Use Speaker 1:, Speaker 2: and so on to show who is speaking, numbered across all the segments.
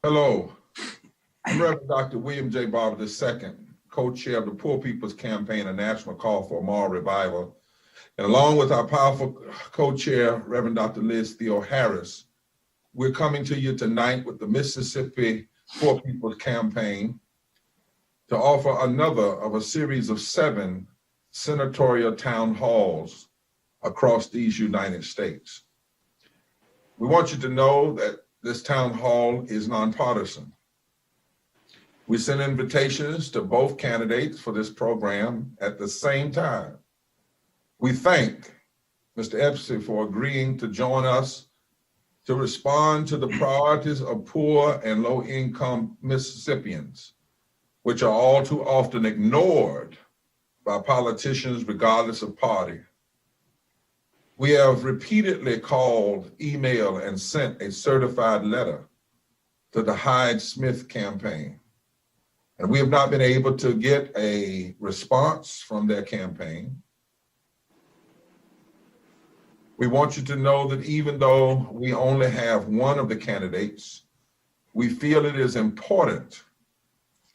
Speaker 1: Hello, I'm Reverend Dr. William J. Barber II, co-chair of the Poor People's Campaign, a national call for moral revival. And along with our powerful co-chair, Reverend Dr. Liz Theo Harris, we're coming to you tonight with the Mississippi Poor People's Campaign to offer another of a series of 7 senatorial town halls across these United States. We want you to know that this town hall is nonpartisan. We send invitations to both candidates for this program at the same time. We thank Mr. Espy for agreeing to join us to respond to the priorities of poor and low-income Mississippians, which are all too often ignored by politicians regardless of party. We have repeatedly called, emailed, and sent a certified letter to the Hyde-Smith campaign. And we have not been able to get a response from their campaign. We want you to know that even though we only have one of the candidates, we feel it is important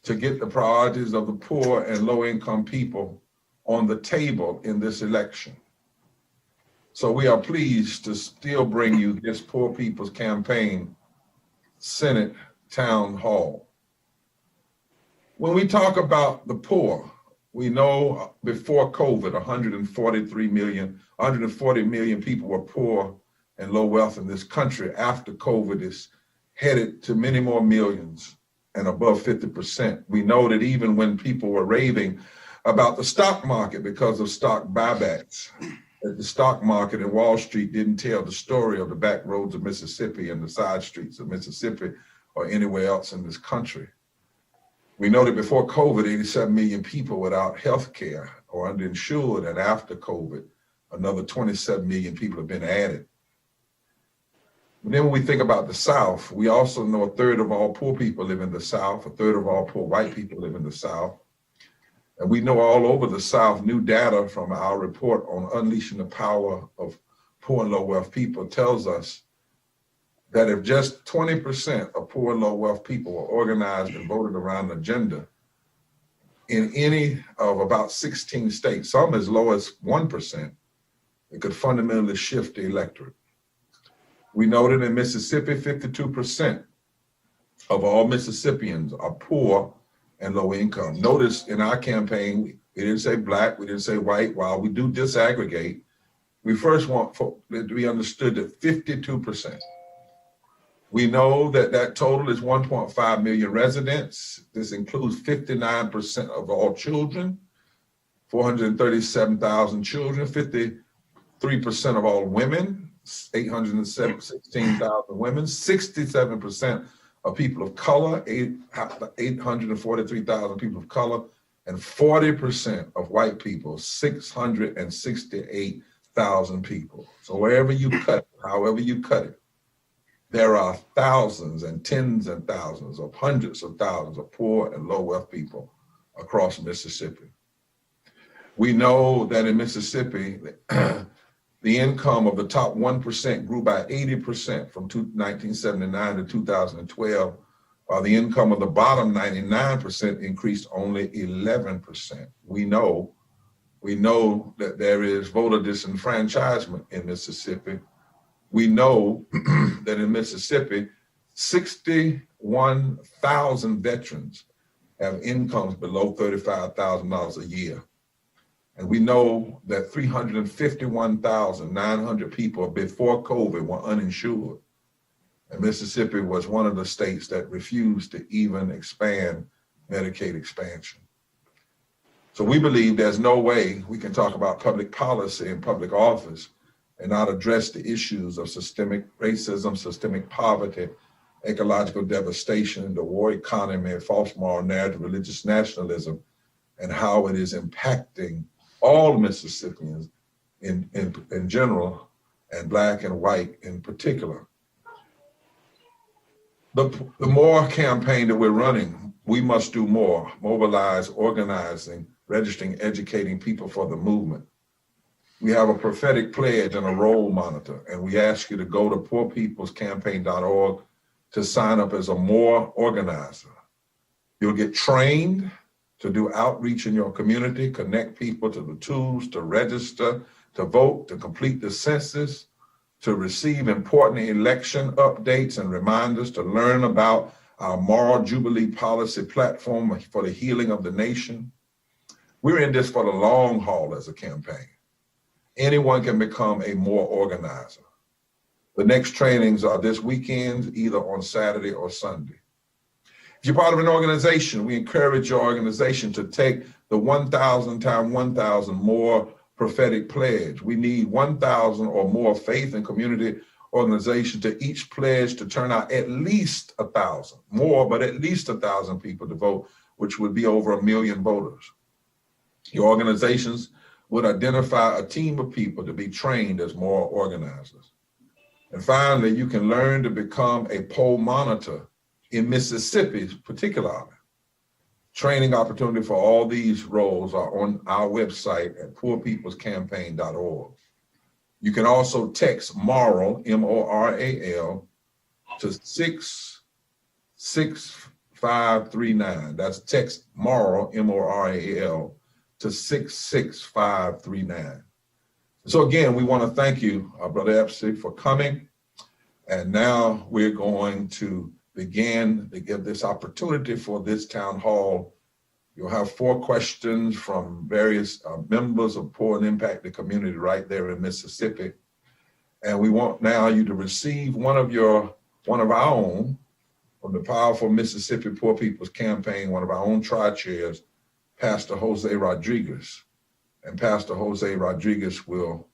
Speaker 1: to get the priorities of the poor and low-income people on the table in this election. So we are pleased to still bring you this Poor People's Campaign Senate Town Hall. When we talk about the poor, we know before COVID, 140 million people were poor and low wealth in this country. After COVID, it's headed to many more millions and above 50%. We know that even when people were raving about the stock market because of stock buybacks, that the stock market and Wall Street didn't tell the story of the back roads of Mississippi and the side streets of Mississippi or anywhere else in this country. We know that before COVID, 87 million people without health care or underinsured, and after COVID, another 27 million people have been added. And then when we think about the South, we also know 1/3 of all poor people live in the South, 1/3 of all poor white people live in the South. And we know all over the South, new data from our report on unleashing the power of poor and low wealth people tells us that if just 20% of poor and low wealth people were organized and voted around an agenda in any of about 16 states, some as low as 1%, it could fundamentally shift the electorate. We know that in Mississippi, 52% of all Mississippians are poor and low income. Notice in our campaign, we didn't say black, we didn't say white. While we do disaggregate, we first want it to be understood that 52%. We know that that total is 1.5 million residents. This includes 59% of all children, 437,000 children, 53% of all women, 816,000 women, 67% of people of color, 843,000 people of color, and 40% of white people, 668,000 people. So wherever you cut it, however you cut it, there are thousands and tens and thousands of hundreds of thousands of poor and low wealth people across Mississippi. We know that in Mississippi, the income of the top 1% grew by 80% from 1979 to 2012, while the income of the bottom 99% increased only 11%. We know that there is voter disenfranchisement in Mississippi. We know that in Mississippi, 61,000 veterans have incomes below $35,000 a year. And we know that 351,900 people before COVID were uninsured. And Mississippi was one of the states that refused to even expand Medicaid expansion. So we believe there's no way we can talk about public policy and public office and not address the issues of systemic racism, systemic poverty, ecological devastation, the war economy, false moral narrative, religious nationalism, and how it is impacting all Mississippians in general, and black and white in particular. The more campaign that we're running, we must do more: mobilize, organizing, registering, educating people for the movement. We have a prophetic pledge and a role monitor, and we ask you to go to poorpeoplescampaign.org to sign up as a more organizer. You'll get trained to do outreach in your community, connect people to the tools to register, to vote, to complete the census, to receive important election updates and reminders, to learn about our Moral Jubilee policy platform for the healing of the nation. We're in this for the long haul as a campaign. Anyone can become a more organizer. The next trainings are this weekend, either on Saturday or Sunday. If you're part of an organization, we encourage your organization to take the 1,000 times 1,000 more prophetic pledge. We need 1,000 or more faith and community organizations to each pledge to turn out at least 1,000, more, but at least 1,000 people to vote, which would be over 1 million voters. Your organizations would identify a team of people to be trained as moral organizers. And finally, you can learn to become a poll monitor in Mississippi, particularly. Training opportunity for all these roles are on our website at poorpeoplescampaign.org. You can also text MORAL, M-O-R-A-L, to 66539. That's text MORAL, M-O-R-A-L, to 66539. So again, we want to thank you, Brother Espy, for coming. And now we're going to begin to give this opportunity for this town hall. You'll have 4 questions from various members of poor and impacted community right there in Mississippi. And we want now you to receive one of our own from the powerful Mississippi Poor People's Campaign, one of our own tri-chairs, Pastor Jose Rodriguez. And Pastor Jose Rodriguez will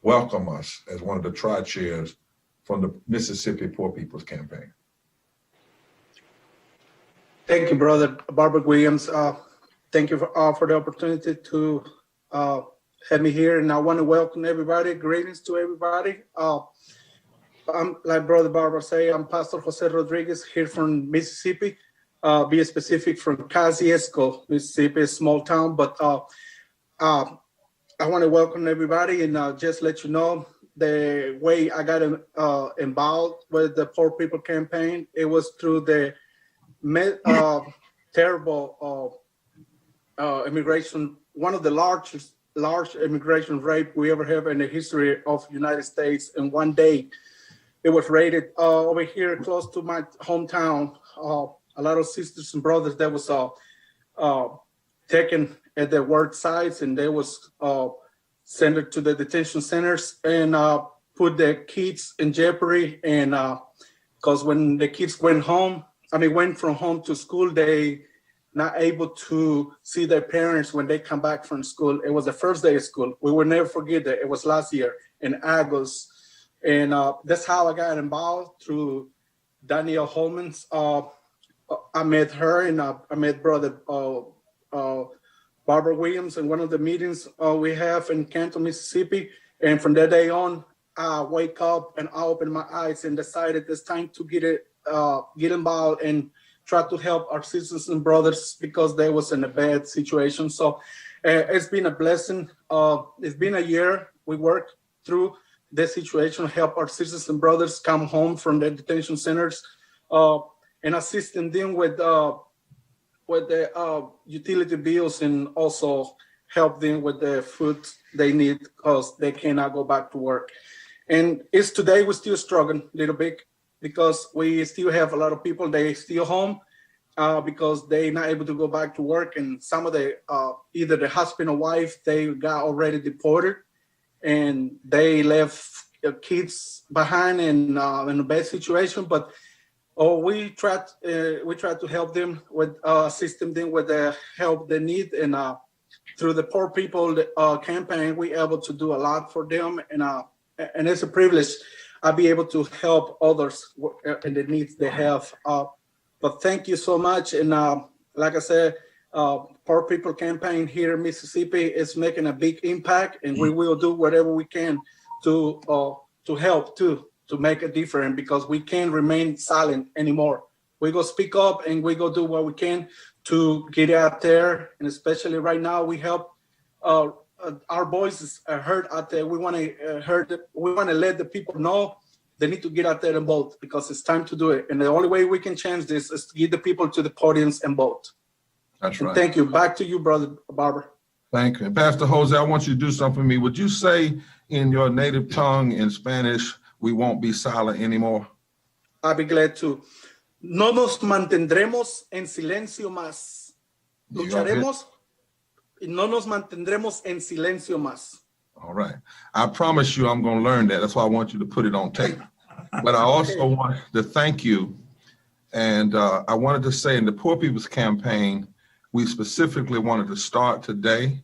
Speaker 1: welcome us as one of the tri-chairs from the Mississippi Poor People's Campaign.
Speaker 2: Thank you, Brother Barbara Williams. Thank you for the opportunity to have me here. And I want to welcome everybody. Greetings to everybody. I'm, like Brother Barbara say, I'm Pastor Jose Rodriguez here from Mississippi. Be specific, from Kosciuszko, Mississippi, a small town. But I want to welcome everybody and just let you know the way I got involved with the Poor People Campaign. It was through the terrible immigration, one of the large immigration rape we ever have in the history of the United States. And one day it was raided over here close to my hometown. A lot of sisters and brothers that was taken at their work sites, and they was sent to the detention centers and put their kids in jeopardy. And because when the kids went from home to school, they not able to see their parents when they come back from school. It was the first day of school. We will never forget that. It was last year in August. And that's how I got involved, through Danielle Holman's. I met her, and I met Brother Barbara Williams in one of the meetings we have in Canton, Mississippi. And from that day on, I wake up and I open my eyes and decided it's time to get involved and try to help our sisters and brothers, because they was in a bad situation. So it's been a blessing. It's been a year. We worked through this situation, help our sisters and brothers come home from the detention centers, and assisting them with the utility bills, and also help them with the food they need, because they cannot go back to work. And it's today we're still struggling a little bit, because we still have a lot of people, they still home because they're not able to go back to work. And some of the, either the husband or wife, they got already deported, and they left kids behind in a bad situation. But we try to help them with assisting them with the help they need. And through the Poor People campaign, we're able to do a lot for them. And it's a privilege I'll be able to help others in the needs they have. But thank you so much. And like I said, Poor People Campaign here in Mississippi is making a big impact, and we will do whatever we can to help too, to make a difference, because we can't remain silent anymore. We go speak up, and we go do what we can to get out there. And especially right now, we help our voices are heard out there. We want to let the people know they need to get out there and vote because it's time to do it. And the only way we can change this is to get the people to the podiums and vote.
Speaker 1: That's
Speaker 2: And
Speaker 1: right.
Speaker 2: thank you. Back to you, Brother Barber.
Speaker 1: Thank you. And Pastor Jose, I want you to do something for me. Would you say in your native tongue in Spanish, we won't be silent anymore?
Speaker 2: I'll be glad to. No nos mantendremos en silencio más. Lucharemos y no nos mantendremos en silencio más.
Speaker 1: All right. I promise you I'm going to learn that. That's why I want you to put it on tape. But I also want to thank you. And I wanted to say in the Poor People's Campaign, we specifically wanted to start today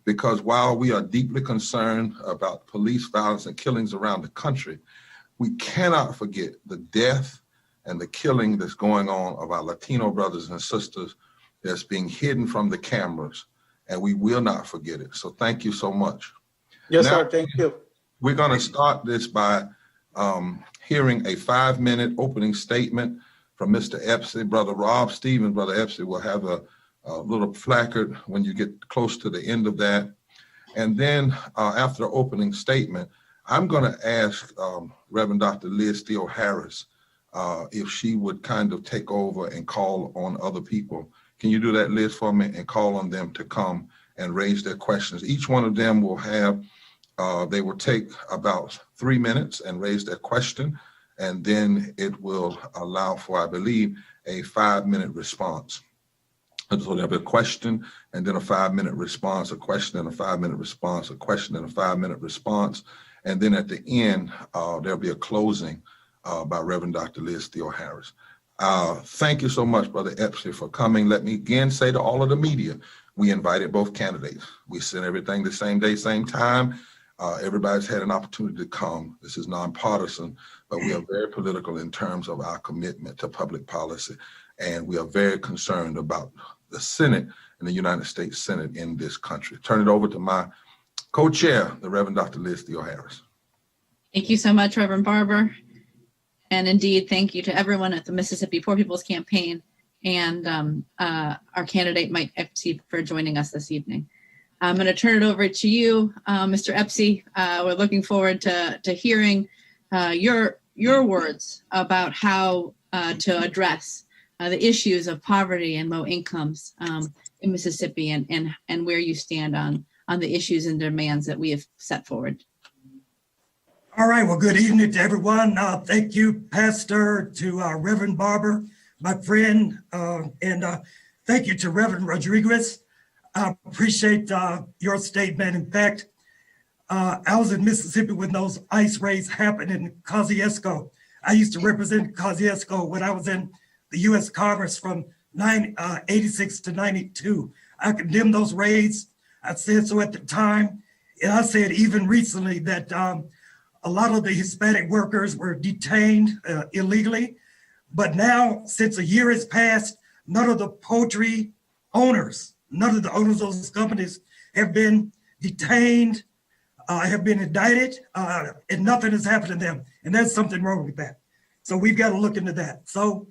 Speaker 1: because while we are deeply concerned about police violence and killings around the country, we cannot forget the death and the killing that's going on of our Latino brothers and sisters that's being hidden from the cameras. And we will not forget it. So thank you so much.
Speaker 2: Yes,
Speaker 1: Now,
Speaker 2: sir. Thank you.
Speaker 1: We're going to start this by hearing a 5-minute opening statement from Mr. Espy. Brother Rob Stevens, Brother Espy will have a little placard when you get close to the end of that. And then after the opening statement, I'm going to ask Reverend Dr. Liz Steele Harris if she would kind of take over and call on other people. Can you do that, Liz, for me, and call on them to come and raise their questions? Each one of them will have, they will take about 3 minutes and raise their question, and then it will allow for, I believe, a 5-minute response. And so there'll be a question, and then a 5-minute response, a question and a 5-minute response, a question and a 5-minute response. And then at the end, there'll be a closing by Reverend Dr. Liz Steele Harris. Thank you so much, Brother Espy, for coming. Let me again say to all of the media, we invited both candidates. We sent everything the same day, same time. Everybody's had an opportunity to come. This is nonpartisan, but we are very political in terms of our commitment to public policy. And we are very concerned about the Senate and the United States Senate in this country. Turn it over to my co-chair, the Reverend Dr. Liz Steele Harris.
Speaker 3: Thank you so much, Reverend Barber. And indeed, thank you to everyone at the Mississippi Poor People's Campaign and our candidate, Mike Espy, for joining us this evening. I'm going to turn it over to you, Mr. Espy. We're looking forward to hearing your words about how to address the issues of poverty and low incomes in Mississippi and where you stand on the issues and demands that we have set forward.
Speaker 4: All right, well, good evening to everyone. Thank you, Pastor, to Reverend Barber, my friend, and thank you to Reverend Rodriguez. I appreciate your statement. In fact, I was in Mississippi when those ice raids happened in Kosciuszko. I used to represent Kosciuszko when I was in the U.S. Congress from 86 to 92. I condemned those raids. I said so at the time, and I said even recently that a lot of the Hispanic workers were detained illegally. But now, since a year has passed, none of the poultry owners, none of the owners of those companies have been detained, have been indicted, and nothing has happened to them. And there's something wrong with that. So we've got to look into that. So,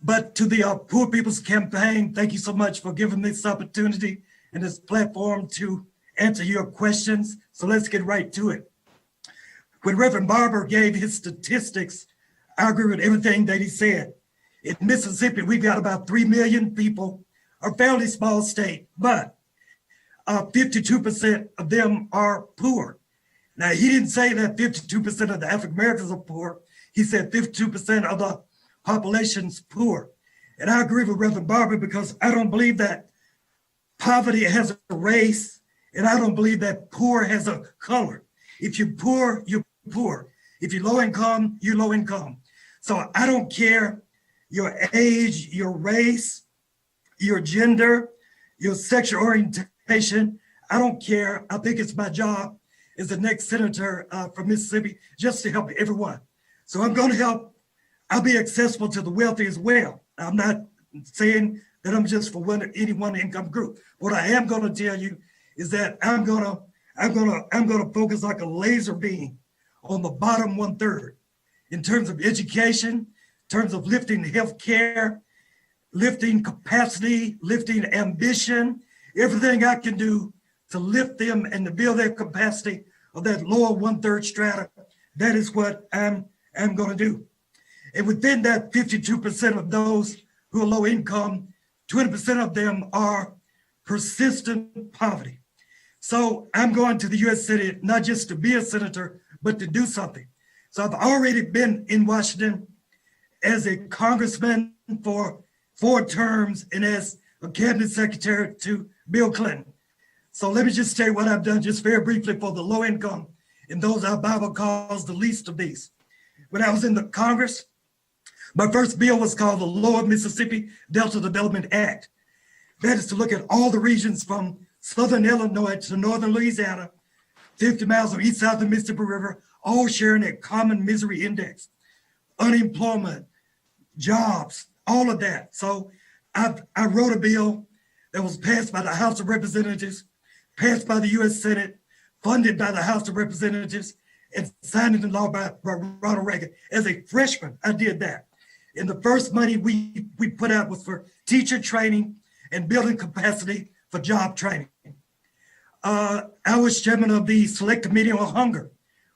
Speaker 4: but to the Poor People's Campaign, thank you so much for giving me this opportunity and this platform to answer your questions. So let's get right to it. When Reverend Barber gave his statistics, I agree with everything that he said. In Mississippi, we've got about 3 million people, a fairly small state, but 52% of them are poor. Now, he didn't say that 52% of the African Americans are poor. He said 52% of the population's poor. And I agree with Reverend Barber because I don't believe that poverty has a race, and I don't believe that poor has a color. If you're poor, you're poor. If you're low income, you're low income. So I don't care your age, your race, your gender, your sexual orientation. I don't care. I think it's my job as the next senator from Mississippi just to help everyone. So I'm going to help. I'll be accessible to the wealthy as well. I'm not saying that I'm just for any one income group. What I am going to tell you is that I'm going to focus like a laser beam on the bottom 1/3 in terms of education, in terms of lifting healthcare, lifting capacity, lifting ambition, everything I can do to lift them and to build their capacity of that lower 1/3 strata. That is what I'm am going to do. And within that 52% of those who are low income, 20% of them are persistent poverty. So I'm going to the US Senate, not just to be a senator, but to do something. So I've already been in Washington as a congressman for 4 terms and as a cabinet secretary to Bill Clinton. So let me just tell you what I've done just very briefly for the low income and those our Bible calls the least of these. When I was in the Congress, my first bill was called the Lower Mississippi Delta Development Act. That is to look at all the regions from southern Illinois to northern Louisiana, 50 miles on each side of the Mississippi River, all sharing a common misery index, unemployment, jobs, all of that. So I wrote a bill that was passed by the House of Representatives, passed by the US Senate, funded by the House of Representatives, and signed into law by Ronald Reagan. As a freshman, I did that. And the first money we put out was for teacher training and building capacity for job training. I was chairman of the Select Committee on Hunger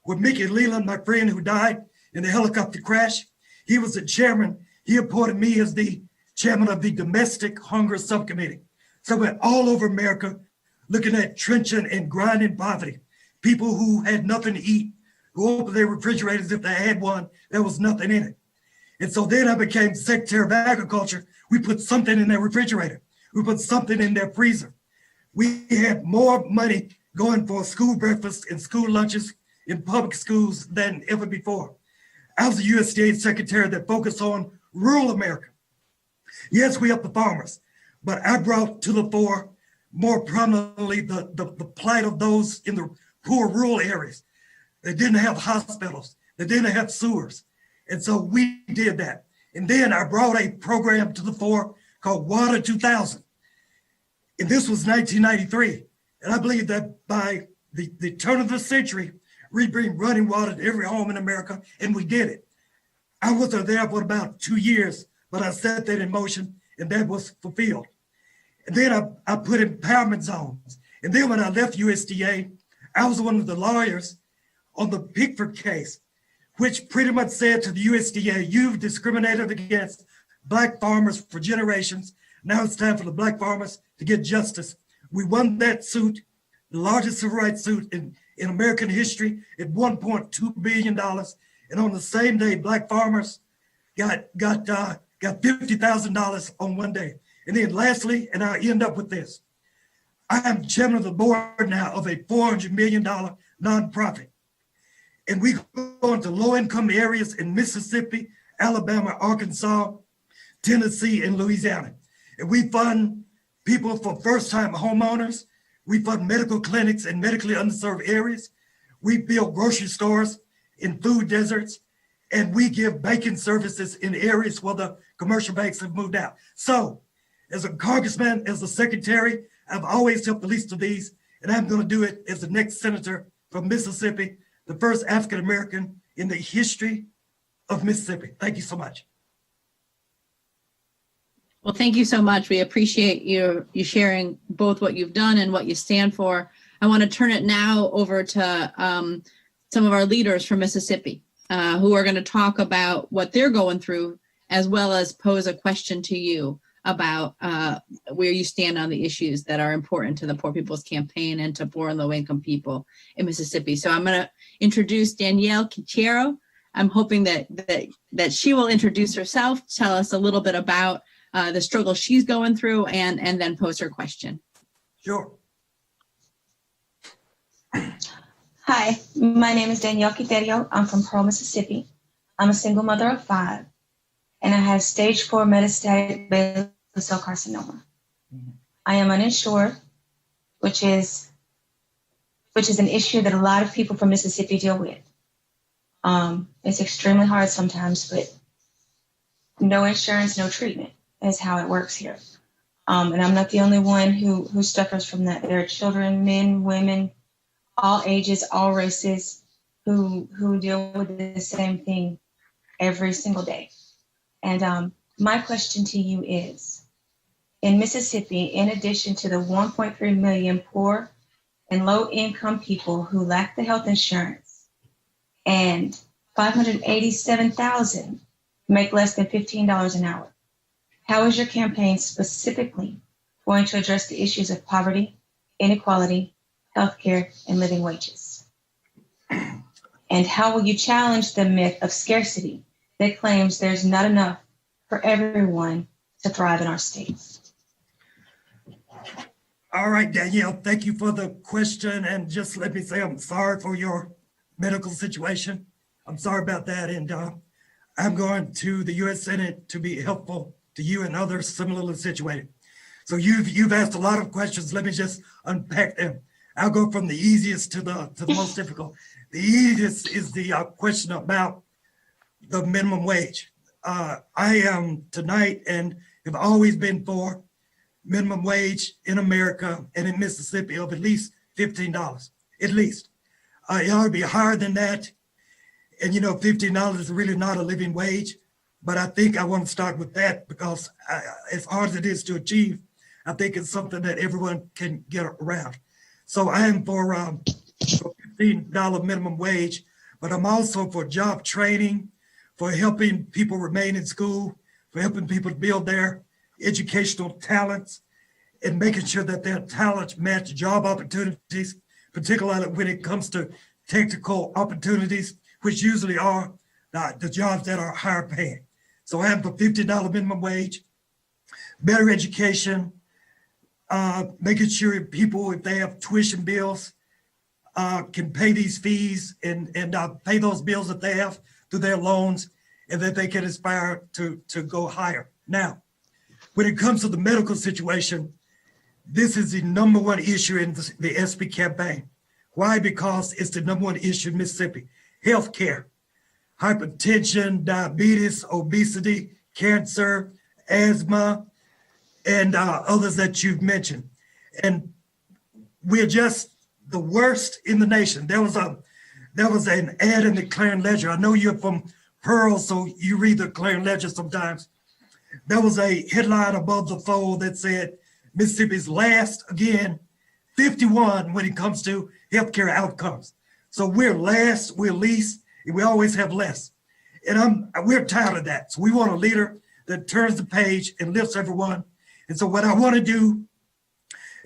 Speaker 4: with Mickey Leland, my friend who died in the helicopter crash. He was the chairman. He appointed me as the chairman of the Domestic Hunger Subcommittee. So I went all over America looking at trenchant and grinding poverty, people who had nothing to eat, who opened their refrigerators if they had one, there was nothing in it. And so then I became Secretary of Agriculture. We put something in their refrigerator. We put something in their freezer. We had more money going for school breakfast and school lunches in public schools than ever before. I was a USDA secretary that focused on rural America. Yes, we helped the farmers, but I brought to the fore more prominently the plight of those in the poor rural areas. They didn't have hospitals. They didn't have sewers. And so we did that. And then I brought a program to the fore called Water 2000. And this was 1993. And I believe that by the turn of the century, we'd bring running water to every home in America, and we did it. I wasn't there for about 2 years, but I set that in motion, and that was fulfilled. And then I put empowerment zones. And then when I left USDA, I was one of the lawyers on the Pickford case, which pretty much said to the USDA, you've discriminated against Black farmers for generations. Now it's time for the Black farmers to get justice. We won that suit, the largest civil rights suit in American history, at $1.2 billion. And on the same day, Black farmers got $50,000 on one day. And then lastly, and I'll end up with this, I am chairman of the board now of a $400 million nonprofit. And we go into low-income areas in Mississippi, Alabama, Arkansas, Tennessee, and Louisiana. And we fund people for first-time homeowners. We fund medical clinics in medically underserved areas. We build grocery stores in food deserts. And we give banking services in areas where the commercial banks have moved out. So as a congressman, as a secretary, I've always helped the least of these. And I'm going to do it as the next senator from Mississippi, the first African-American in the history of Mississippi. Thank you so much.
Speaker 3: Well, thank you so much. We appreciate you sharing both what you've done and what you stand for. I want to turn it now over to some of our leaders from Mississippi who are going to talk about what they're going through, as well as pose a question to you about where you stand on the issues that are important to the Poor People's Campaign and to poor and low-income people in Mississippi. So I'm going to introduce Danielle Quichero. I'm hoping that she will introduce herself, tell us a little bit about the struggle she's going through, and then pose her question.
Speaker 4: Sure.
Speaker 5: Hi, my name is Danielle Quichero. I'm from Pearl, Mississippi. I'm a single mother of 5, and I have stage 4 metastatic basal cell carcinoma. I am uninsured, which is an issue that a lot of people from Mississippi deal with. It's extremely hard sometimes, but no insurance, no treatment is how it works here. And I'm not the only one who suffers from that. There are children, men, women, all ages, all races who deal with the same thing every single day. And my question to you is, in Mississippi, in addition to the 1.3 million poor and low income people who lack the health insurance and 587,000 make less than $15 an hour. How is your campaign specifically going to address the issues of poverty, inequality, healthcare, and living wages? And how will you challenge the myth of scarcity that claims there's not enough for everyone to thrive in our states?
Speaker 4: All right, Danielle, thank you for the question. And just let me say, I'm sorry for your medical situation. I'm sorry about that. And I'm going to the U.S. Senate to be helpful to you and others similarly situated. So you've asked a lot of questions. Let me just unpack them. I'll go from the easiest to the most difficult. The easiest is the question about the minimum wage. I am tonight and have always been for minimum wage in America and in Mississippi of at least $15, at least. It ought to be higher than that. And you know, $15 is really not a living wage, but I think I want to start with that because as hard as it is to achieve, I think it's something that everyone can get around. So I am for $15 minimum wage, but I'm also for job training, for helping people remain in school, for helping people build their educational talents and making sure that their talents match job opportunities, particularly when it comes to technical opportunities, which usually are the jobs that are higher paying. So I am for $50 minimum wage, better education, making sure people, if they have tuition bills, can pay these fees and pay those bills that they have through their loans, and that they can aspire to go higher. Now, when it comes to the medical situation, this is the number one issue in the Espy campaign. Why? Because it's the number one issue in Mississippi. Healthcare, hypertension, diabetes, obesity, cancer, asthma, and others that you've mentioned. And we're just the worst in the nation. There was an ad in the Clarion Ledger. I know you're from Pearl, so you read the Clarion Ledger sometimes. There was a headline above the fold that said, Mississippi's last, again, 51 when it comes to healthcare outcomes. So we're last, we're least, and we always have less. And we're tired of that. So we want a leader that turns the page and lifts everyone. And so what I want to do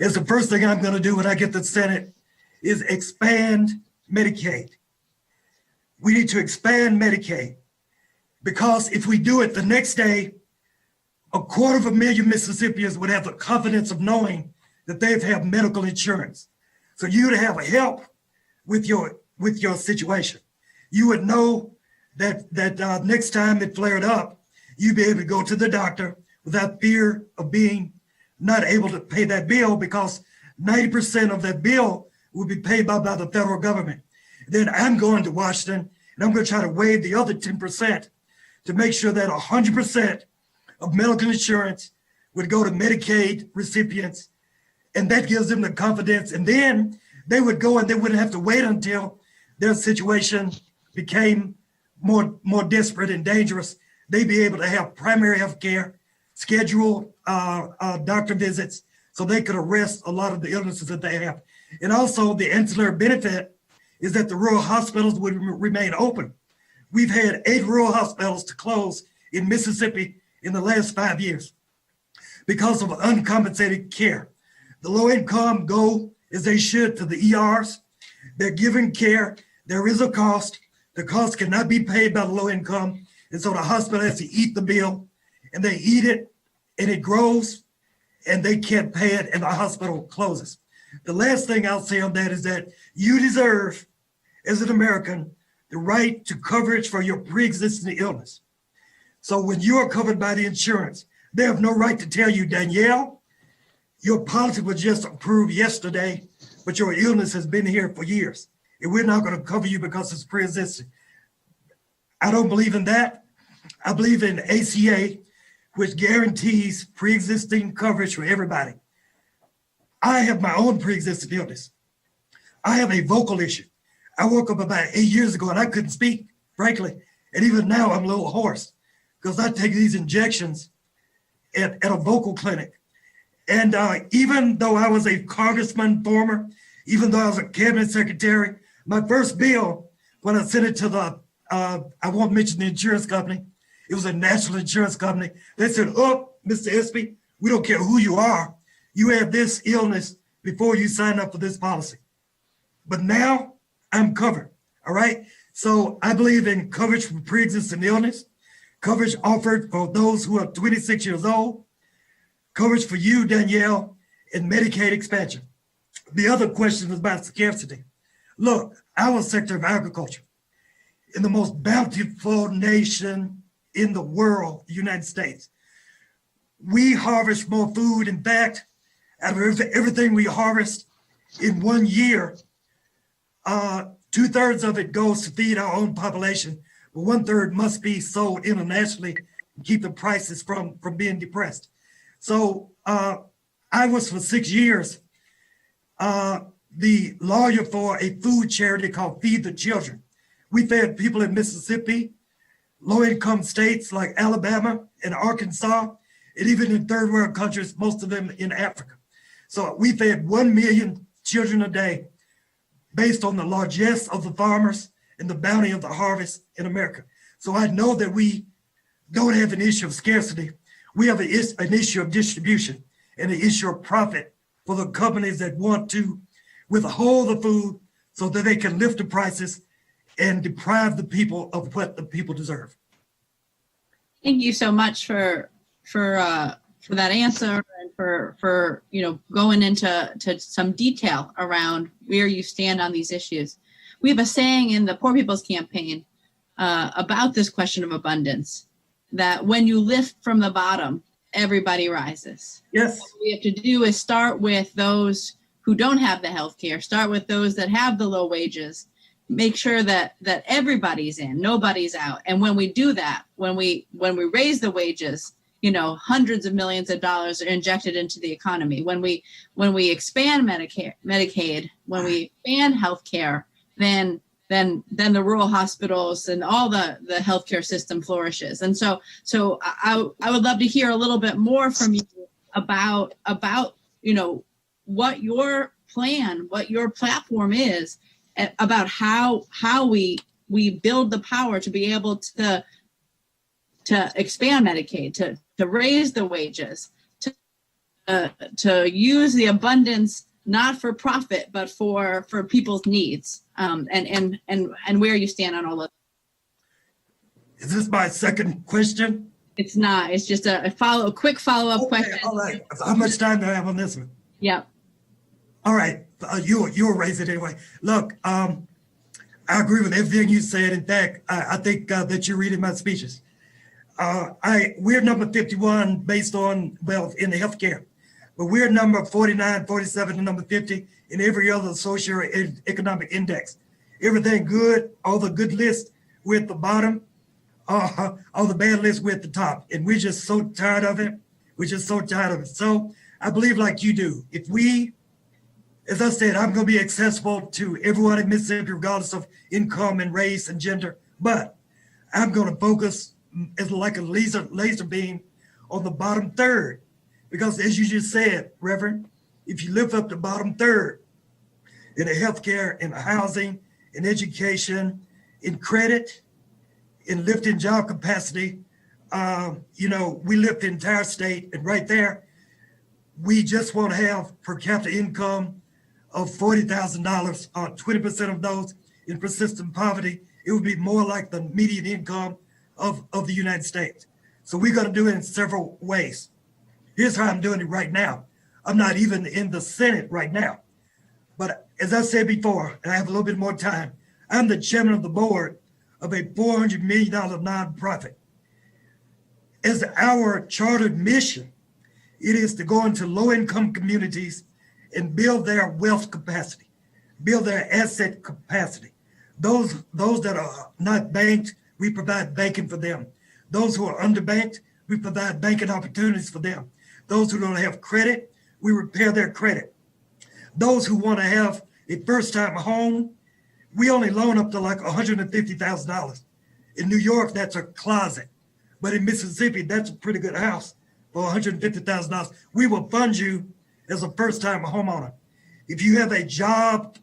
Speaker 4: is the first thing I'm going to do when I get to the Senate is expand Medicaid. We need to expand Medicaid because if we do it the next day, 250,000 Mississippians would have the confidence of knowing that they have medical insurance. So you'd have help with your situation. You would know that next time it flared up, you'd be able to go to the doctor without fear of being not able to pay that bill because 90% of that bill will be paid by the federal government. Then I'm going to Washington and I'm going to try to waive the other 10% to make sure that 100% of medical insurance would go to Medicaid recipients. And that gives them the confidence. And then they would go and they wouldn't have to wait until their situation became more desperate and dangerous. They'd be able to have primary health care, schedule doctor visits, so they could arrest a lot of the illnesses that they have. And also the ancillary benefit is that the rural hospitals would remain open. We've had 8 rural hospitals to close in Mississippi in the last 5 years because of uncompensated care. The low income go as they should to the ERs. They're given care. There is a cost. The cost cannot be paid by the low income. And so the hospital has to eat the bill and they eat it and it grows and they can't pay it and the hospital closes. The last thing I'll say on that is that you deserve, as an American, the right to coverage for your pre-existing illness. So when you are covered by the insurance, they have no right to tell you, Danielle, your policy was just approved yesterday, but your illness has been here for years. And we're not going to cover you because it's pre-existing. I don't believe in that. I believe in ACA, which guarantees pre-existing coverage for everybody. I have my own pre-existing illness. I have a vocal issue. I woke up about 8 years ago and I couldn't speak, frankly. And even now I'm a little hoarse because I take these injections at a vocal clinic. And even though I was a congressman former, even though I was a cabinet secretary, my first bill, when I sent it to the I won't mention the insurance company. It was a national insurance company. They said, oh, Mr. Espy, we don't care who you are. You have this illness before you sign up for this policy. But now I'm covered, all right? So I believe in coverage for pre-existing illness, coverage offered for those who are 26 years old, coverage for you, Danielle, and Medicaid expansion. The other question is about scarcity. Look, our sector of agriculture, in the most bountiful nation in the world, the United States, we harvest more food. In fact, out of everything we harvest in 1 year, 2/3 of it goes to feed our own population, but 1/3 must be sold internationally to keep the prices from being depressed. So I was for 6 years the lawyer for a food charity called Feed the Children. We fed people in Mississippi, low-income states like Alabama and Arkansas, and even in third world countries, most of them in Africa. So we fed 1 million children a day based on the largesse of the farmers and the bounty of the harvest in America. So I know that we don't have an issue of scarcity. We have an issue of distribution and an issue of profit for the companies that want to withhold the food so that they can lift the prices and deprive the people of what the people deserve.
Speaker 3: Thank you so much for that answer and for going into some detail around where you stand on these issues. We have a saying in the Poor People's Campaign about this question of abundance, that when you lift from the bottom, everybody rises.
Speaker 4: Yes.
Speaker 3: What we have to do is start with those who don't have the health care, start with those that have the low wages, make sure that everybody's in, nobody's out. And when we do that, when we raise the wages, hundreds of millions of dollars are injected into the economy. When we expand Medicaid, when we expand healthcare, then the rural hospitals and all the healthcare system flourishes. And so I would love to hear a little bit more from you about what your plan, what your platform is, about how we build the power to be able to expand Medicaid, to raise the wages, to use the abundance not for profit but for people's needs, and where you stand on all of that.
Speaker 4: Is this my second question?
Speaker 3: It's not. It's just a quick follow-up question.
Speaker 4: All right. How much time do I have on this one?
Speaker 3: Yeah.
Speaker 4: All right. You'll raise it anyway. Look, I agree with everything you said. In fact, I think that you're reading my speeches. We're number 51 based on, in the healthcare, but we're number 49, 47, and number 50 in every other socio-economic index. Everything good, all the good lists, we're at the bottom. All the bad lists, we're at the top. And we're just so tired of it. So I believe like you do. If we, as I said, I'm going to be accessible to everyone in Mississippi, regardless of income and race and gender, but I'm going to focus as like a laser beam on the bottom third. Because as you just said, Reverend, if you lift up the bottom third in the healthcare, in housing, in education, in credit, in lifting job capacity, we lift the entire state. And right there, we just want to have per capita income of $40,000, 20% of those in persistent poverty. It would be more like the median income of the United States. So we're going to do it in several ways. Here's how I'm doing it right now. I'm not even in the Senate right now. But as I said before, and I have a little bit more time, I'm the chairman of the board of a $400 million nonprofit. As our chartered mission, it is to go into low-income communities and build their wealth capacity, build their asset capacity. Those that are not banked, we provide banking for them. Those who are underbanked, we provide banking opportunities for them. Those who don't have credit, we repair their credit. Those who want to have a first-time home, we only loan up to like $150,000. In New York, that's a closet. But in Mississippi, that's a pretty good house for $150,000. We will fund you as a first-time homeowner. If you have a job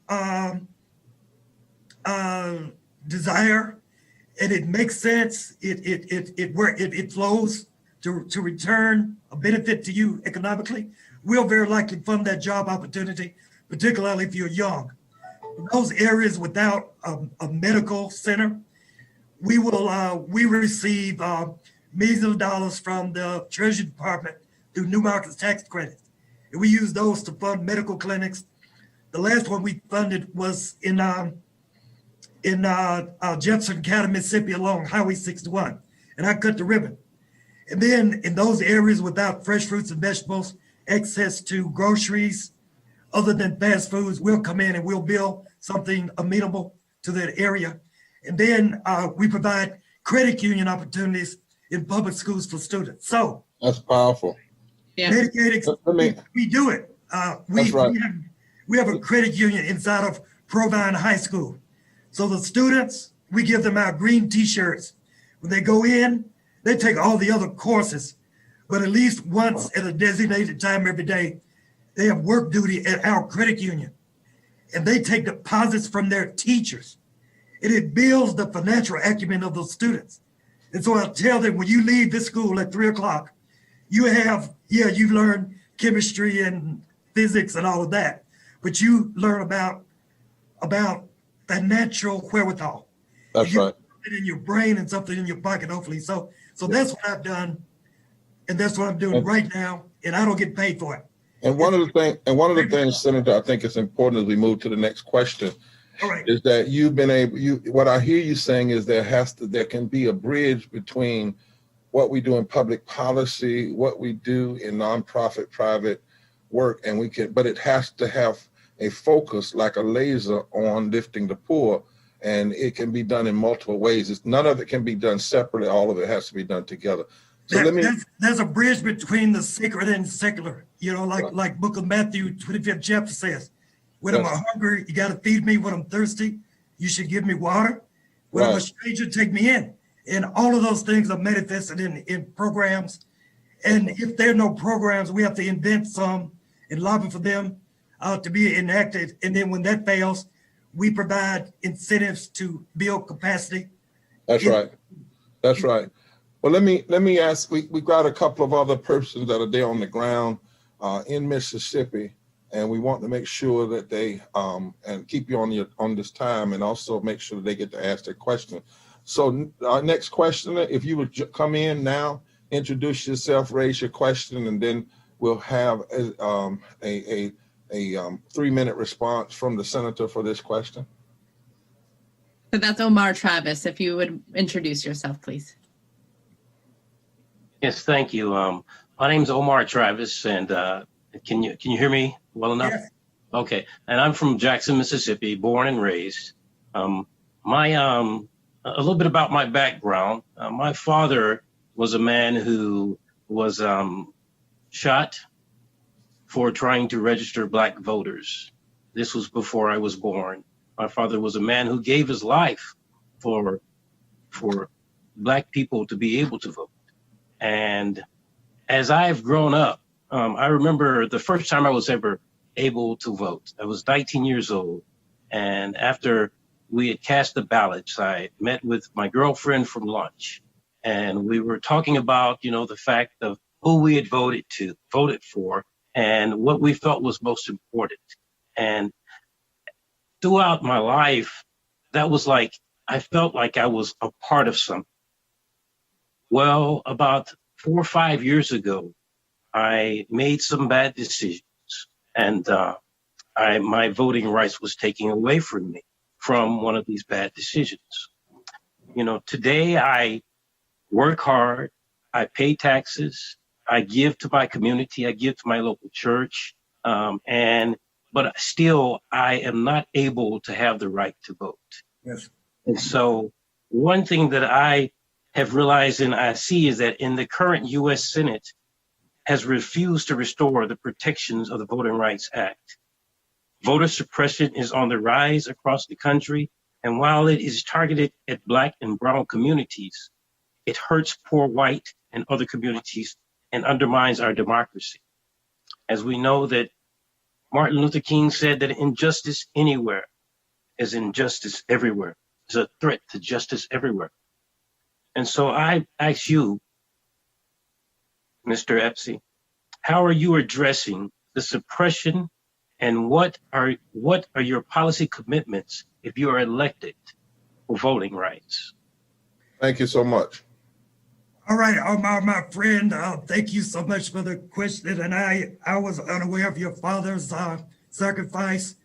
Speaker 4: desire and it makes sense, it flows to return a benefit to you economically, we'll very likely fund that job opportunity, particularly if you're young. In those areas without a medical center, we receive millions of dollars from the Treasury Department through New Markets tax credits. And we use those to fund medical clinics. The last one we funded was in Jefferson County, Mississippi, along Highway 61, and I cut the ribbon. And then in those areas without fresh fruits and vegetables, access to groceries, other than fast foods, we'll come in and we'll build something amenable to that area. And then we provide credit union opportunities in public schools for students. So
Speaker 1: That's powerful.
Speaker 3: Yeah.
Speaker 4: Medicaid, we do it.
Speaker 1: That's right.
Speaker 4: We have a credit union inside of Provine High School. So the students, we give them our green t-shirts. When they go in, they take all the other courses, but at least once at a designated time every day, they have work duty at our credit union. And they take deposits from their teachers. And it builds the financial acumen of those students. And so I'll tell them, when you leave this school at 3:00, you've learned chemistry and physics and all of that, but you learn about financial wherewithal.
Speaker 1: That's right.
Speaker 4: Something in your brain and something in your pocket, hopefully. So that's what I've done, and that's what I'm doing right now, and I don't get paid for it.
Speaker 1: And one of the things, Senator, I think it's important as we move to the next question,
Speaker 4: All right.
Speaker 1: is that you've been what I hear you saying is there can be a bridge between what we do in public policy, what we do in nonprofit private work, but it has to have a focus like a laser on lifting the poor, and it can be done in multiple ways. None of it can be done separately. All of it has to be done together. So
Speaker 4: there's a bridge between the sacred and secular, like Book of Matthew, 25th chapter says, when I'm hungry, you got to feed me. When I'm thirsty, you should give me water. When I'm a stranger, take me in. And all of those things are manifested in programs. And if there are no programs, we have to invent some and lobby for them to be enacted. And then when that fails, we provide incentives to build capacity.
Speaker 1: That's right. That's right. Well, let me ask, we got a couple of other persons that are there on the ground in Mississippi, and we want to make sure that they and keep you on this time, and also make sure that they get to ask their question. So our next questioner, if you would come in now, introduce yourself, raise your question, and then we'll have a 3-minute response from the senator for this question.
Speaker 3: So that's Omar Travis. If you would introduce yourself, please.
Speaker 6: Yes, thank you. My name's Omar Travis, and can you hear me well enough?
Speaker 4: Yes.
Speaker 6: Okay, and I'm from Jackson, Mississippi, born and raised. A little bit about my background. My father was a man who was shot for trying to register Black voters. This was before I was born. My father was a man who gave his life for Black people to be able to vote. And as I've grown up, I remember the first time I was ever able to vote. I was 19 years old. And after we had cast the ballots, I met with my girlfriend from lunch. And we were talking about, the fact of who we had voted for, and what we felt was most important. And throughout my life, that was like, I felt like I was a part of something. Well, about 4 or 5 years ago, I made some bad decisions, and my voting rights was taken away from me from one of these bad decisions. Today I work hard, I pay taxes, I give to my community, I give to my local church, but still I am not able to have the right to vote.
Speaker 4: Yes.
Speaker 6: And so one thing that I have realized and I see is that in the current U.S. Senate has refused to restore the protections of the Voting Rights Act. Voter suppression is on the rise across the country, and while it is targeted at Black and brown communities, it hurts poor white and other communities and undermines our democracy. As we know that Martin Luther King said that injustice anywhere is injustice everywhere. It's a threat to justice everywhere. And so I ask you, Mr. Espy, how are you addressing the suppression, and what are your policy commitments if you are elected for voting rights?
Speaker 1: Thank you so much.
Speaker 4: All right, Omar, my friend, thank you so much for the question. And I was unaware of your father's sacrifice.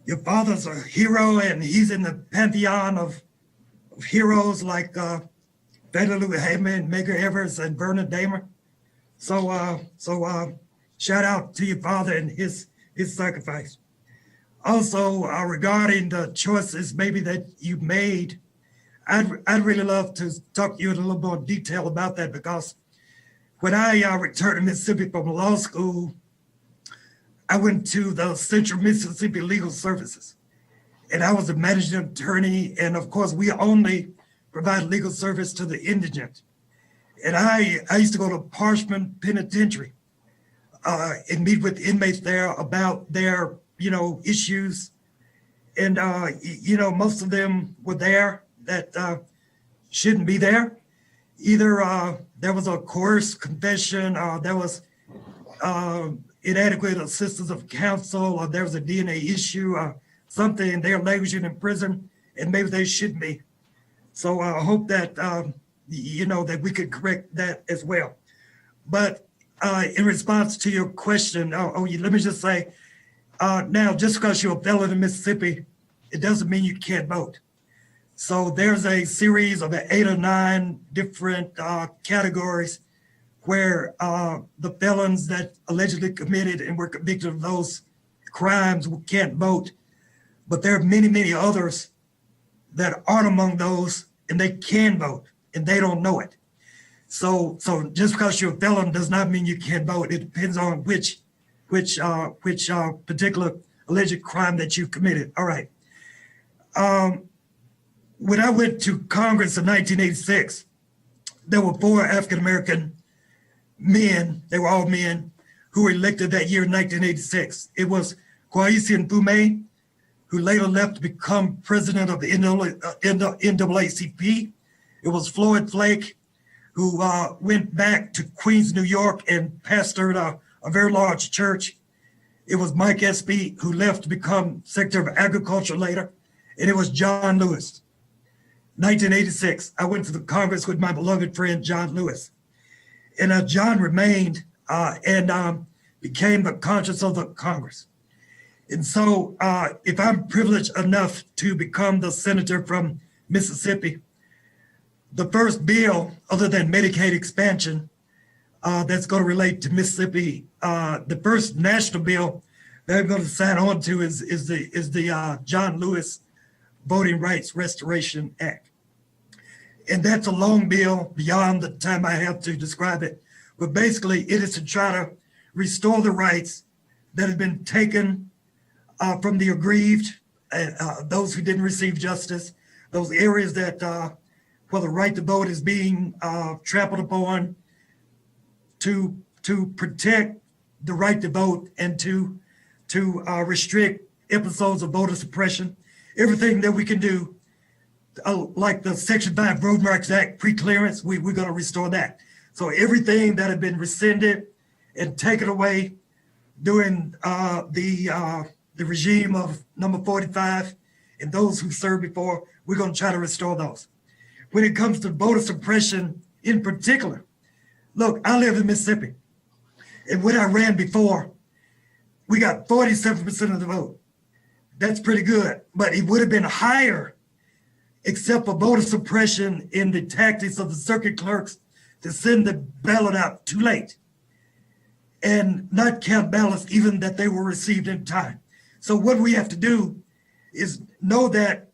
Speaker 4: Your father's a hero, and he's in the pantheon of heroes like Betty Lou Hayman, Medgar Evers, and Vernon Damer. So shout out to your father and his sacrifice. Also, regarding the choices maybe that you made, I'd really love to talk to you in a little more detail about that, because when I returned to Mississippi from law school, I went to the Central Mississippi Legal Services, and I was a managing attorney. And of course, we only provide legal service to the indigent. And I used to go to Parchman Penitentiary and meet with inmates there about their, issues. And, most of them were there that shouldn't be there. Either there was a coerced confession, there was inadequate assistance of counsel, or there was a DNA issue, something, they're languishing in prison, and maybe they shouldn't be. So I hope that, that we could correct that as well. But in response to your question, let me just say, now, just because you're a felon in Mississippi, it doesn't mean you can't vote. So there's a series of 8 or 9 different categories where the felons that allegedly committed and were convicted of those crimes can't vote. But there are many, many others that aren't among those, and they can vote, and they don't know it. So just because you're a felon does not mean you can't vote. It depends on which particular alleged crime that you committed. All right. When I went to Congress in 1986, there were 4 African-American men, they were all men, who were elected that year in 1986. It was Kwesi Nkrumah, who later left to become president of the NAACP. It was Floyd Flake, who went back to Queens, New York, and pastored a very large church. It was Mike Espy, who left to become Secretary of Agriculture later. And it was John Lewis. 1986, I went to the Congress with my beloved friend, John Lewis. And John remained and became the conscience of the Congress. And so if I'm privileged enough to become the senator from Mississippi, the first bill, other than Medicaid expansion, that's going to relate to Mississippi, the first national bill that I'm going to sign on to is the John Lewis Voting Rights Restoration Act. And that's a long bill beyond the time I have to describe it. But basically, it is to try to restore the rights that have been taken from the aggrieved, those who didn't receive justice, those areas that where the right to vote is being trampled upon, to protect the right to vote, and to restrict episodes of voter suppression. Everything that we can do, like the Section 5 Road Marks Act pre-clearance, we're going to restore that. So everything that had been rescinded and taken away during the regime of number 45 and those who served before, we're going to try to restore those. When it comes to voter suppression in particular, look, I live in Mississippi, and when I ran before, we got 47% of the vote. That's pretty good, but it would have been higher except for voter suppression in the tactics of the circuit clerks to send the ballot out too late and not count ballots even that they were received in time. So what we have to do is know that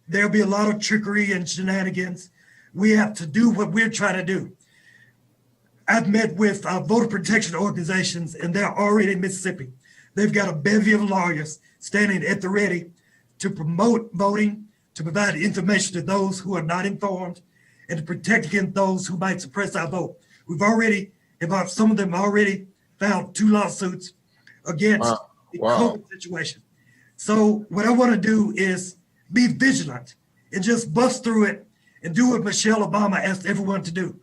Speaker 4: there'll be a lot of trickery and shenanigans. We have to do what we're trying to do. I've met with voter protection organizations, and they're already in Mississippi. They've got a bevy of lawyers standing at the ready to promote voting, to provide information to those who are not informed, and to protect against those who might suppress our vote. Some of them already filed 2 lawsuits against the COVID situation. So what I want to do is be vigilant and just bust through it and do what Michelle Obama asked everyone to do.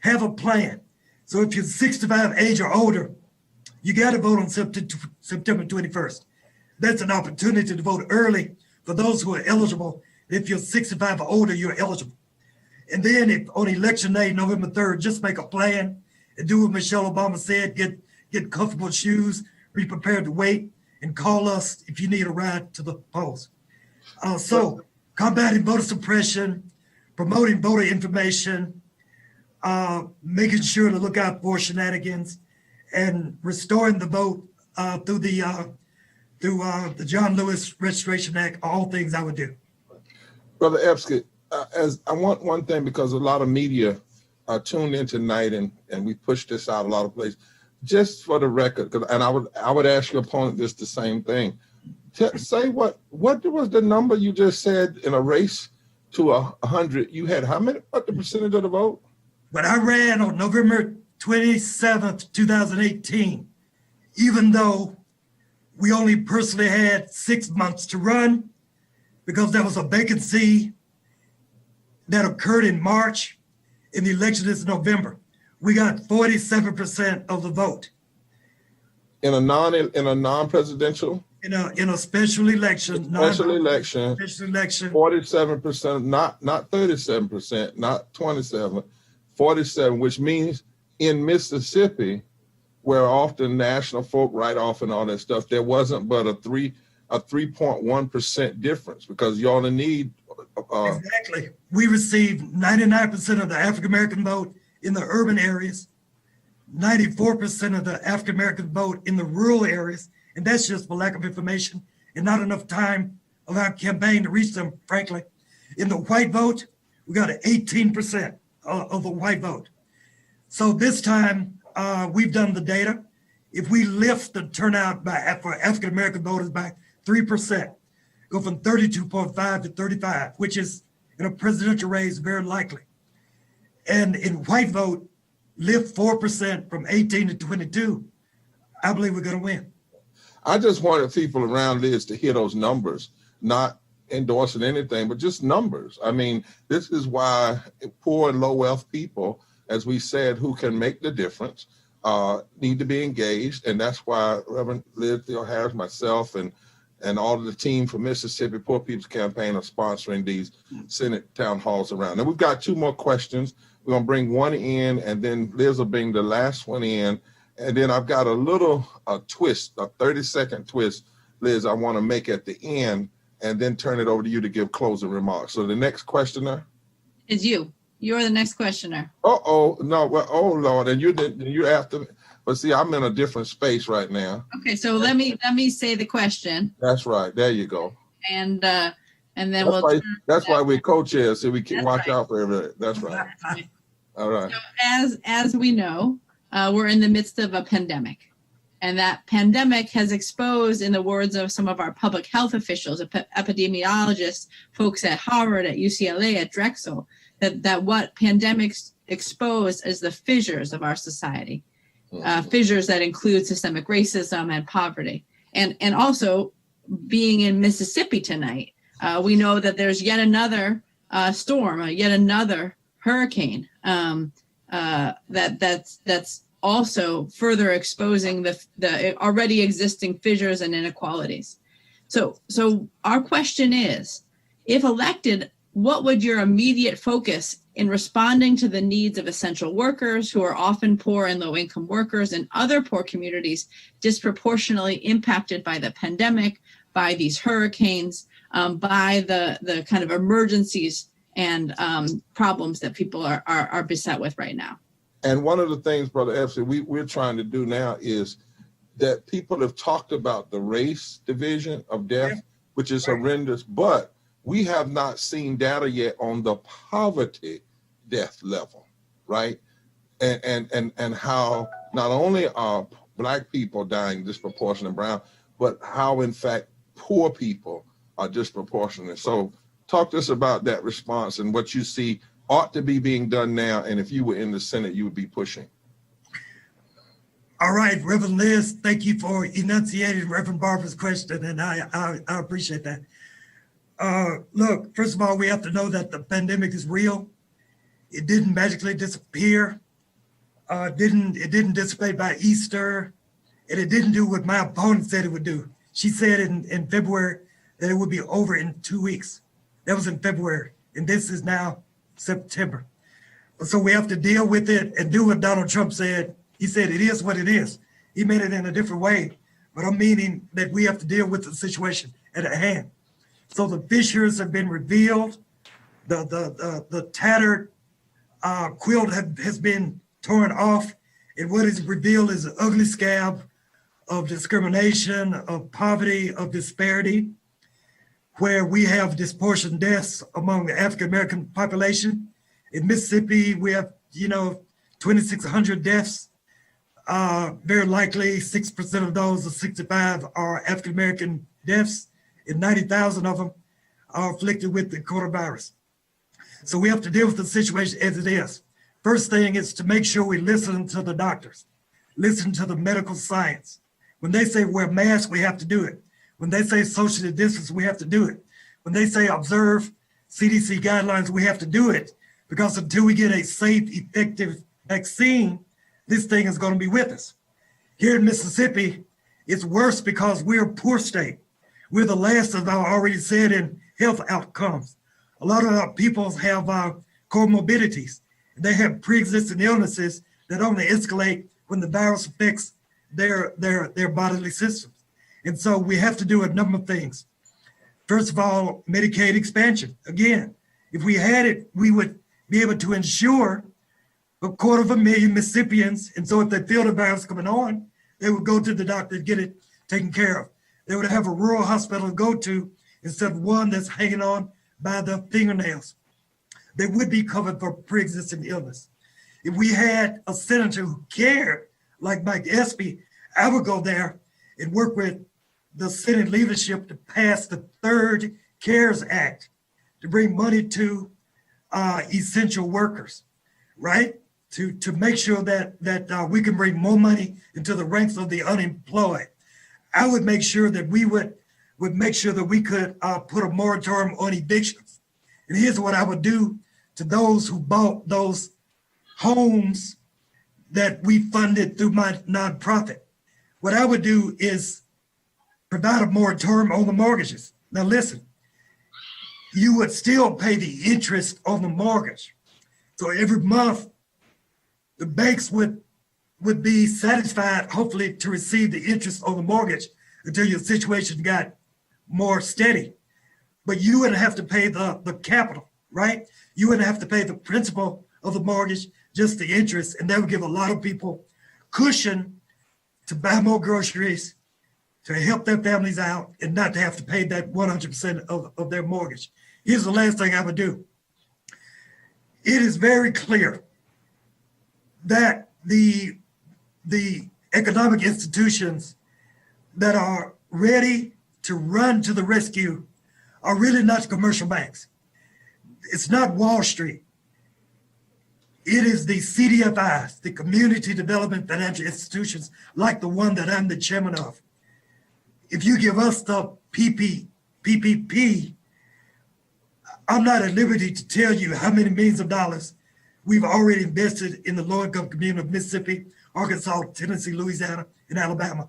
Speaker 4: Have a plan. So if you're 65 age or older, you got to vote on September 21st. That's an opportunity to vote early for those who are eligible. If you're 65 or older, you're eligible. And then if on election day, November 3rd, just make a plan and do what Michelle Obama said, get comfortable shoes, be prepared to wait, and call us if you need a ride to the polls. So combating voter suppression, promoting voter information, making sure to look out for shenanigans, and restoring the vote through the John Lewis Registration Act, all things I would do.
Speaker 1: Brother Espy, as I want one thing, because a lot of media are tuned in tonight, and we push this out a lot of places. Just for the record, and I would ask your opponent this the same thing. Say what was the number you just said in a race to 100? You had how many? What the percentage of the vote?
Speaker 4: But I ran on November 27th, 2018, even though we only personally had 6 months to run, because there was a vacancy that occurred in March, and the election is November. We got 47% of the vote.
Speaker 1: In a non-presidential?
Speaker 4: In a special election.
Speaker 1: Special election. 47%, not 37%, not 27, 47, which means in Mississippi, where often national folk write off and all that stuff, there wasn't but a 3.1% difference, because you only need
Speaker 4: exactly. We received 99% of the African-American vote in the urban areas, 94% of the African-American vote in the rural areas, and that's just for lack of information and not enough time of our campaign to reach them, frankly. In the white vote, we got 18% of the white vote. So this time, we've done the data. If we lift the turnout for African-American voters by 3%, go from 32.5 to 35, which is in a presidential race very likely. And in white vote, lift 4% from 18 to 22, I believe we're going to win.
Speaker 1: I just wanted people around Liz to hear those numbers, not endorsing anything, but just numbers. I mean, this is why poor and low wealth people, as we said, who can make the difference, need to be engaged. And that's why Reverend Liz Theo Harris, myself, and all of the team for Mississippi Poor People's Campaign are sponsoring these Senate town halls around. Now, we've got 2 more questions. We're going to bring one in, and then Liz will bring the last one in. And then I've got a twist, a 30-second twist, Liz, I want to make at the end, and then turn it over to you to give closing remarks. So the next questioner
Speaker 3: is you. You're the next questioner.
Speaker 1: No, well, oh Lord, and you after me. But see, I'm in a different space right now.
Speaker 3: Okay, so let me say the question.
Speaker 1: That's right. There you go.
Speaker 3: And then
Speaker 1: that's why we're co-chairs, so we can watch out for everything. That's right. All right.
Speaker 3: So as we know, we're in the midst of a pandemic. And that pandemic has exposed, in the words of some of our public health officials, epidemiologists, folks at Harvard, at UCLA, at Drexel, that what pandemics exposed is the fissures of our society, fissures that include systemic racism and poverty. And also, being in Mississippi tonight, we know that there's yet another storm, yet another hurricane that's also further exposing the already existing fissures and inequalities. So our question is, if elected, what would your immediate focus in responding to the needs of essential workers who are often poor and low-income workers and other poor communities disproportionately impacted by the pandemic, by these hurricanes, by the kind of emergencies and problems that people are beset with right now?
Speaker 1: And one of the things, Brother Espy, we're trying to do now is that people have talked about the race division of death, which is horrendous, but we have not seen data yet on the poverty death level, right? And how not only are Black people dying disproportionate brown, but how in fact poor people are disproportionate. So talk to us about that response and what you see ought to be being done now, and if you were in the Senate, you would be pushing.
Speaker 4: All right, Reverend Liz, thank you for enunciating Reverend Barbara's question, and I appreciate that. Look, first of all, we have to know that the pandemic is real. It didn't magically disappear. It didn't dissipate by Easter, and it didn't do what my opponent said it would do. She said in February that it would be over in 2 weeks. That was in February, and this is now September. So we have to deal with it and do what Donald Trump said. He said it is what it is. He made it in a different way, but I'm meaning that we have to deal with the situation at hand. So the fissures have been revealed. The tattered quilt has been torn off, and what is revealed is an ugly scab of discrimination, of poverty, of disparity, where we have disproportionate deaths among the African-American population. In Mississippi, we have, 2,600 deaths. Very likely 6% of those of 65 are African-American deaths, and 90,000 of them are afflicted with the coronavirus. So we have to deal with the situation as it is. First thing is to make sure we listen to the doctors, listen to the medical science. When they say wear masks, we have to do it. When they say socially distance, we have to do it. When they say observe CDC guidelines, we have to do it. Because until we get a safe, effective vaccine, this thing is going to be with us. Here in Mississippi, it's worse because we're a poor state. We're the last, as I already said, in health outcomes. A lot of our people have comorbidities. They have pre-existing illnesses that only escalate when the virus affects their bodily systems. And so we have to do a number of things. First of all, Medicaid expansion. Again, if we had it, we would be able to ensure 250,000 Mississippians. And so if they feel the virus coming on, they would go to the doctor and get it taken care of. They would have a rural hospital to go to instead of one that's hanging on by the fingernails. They would be covered for pre-existing illness. If we had a senator who cared, like Mike Espy, I would go there and work with the Senate leadership to pass the third CARES Act to bring money to essential workers, right? To make sure that we can bring more money into the ranks of the unemployed. I would make sure that we would make sure that we could put a moratorium on evictions. And here's what I would do to those who bought those homes that we funded through my nonprofit. What I would do is provide a moratorium on the mortgages. Now listen, you would still pay the interest on the mortgage. So every month, the banks would be satisfied, hopefully, to receive the interest on the mortgage until your situation got more steady. But you wouldn't have to pay the capital, right? You wouldn't have to pay the principal of the mortgage, just the interest, and that would give a lot of people cushion to buy more groceries, to help their families out, and not to have to pay that 100% of their mortgage. Here's the last thing I would do. It is very clear that the economic institutions that are ready to run to the rescue are really not the commercial banks. It's not Wall Street. It is the CDFIs, the Community Development Financial Institutions, like the one that I'm the chairman of. If you give us the PPP, I'm not at liberty to tell you how many millions of dollars we've already invested in the low-income community of Mississippi, Arkansas, Tennessee, Louisiana, and Alabama.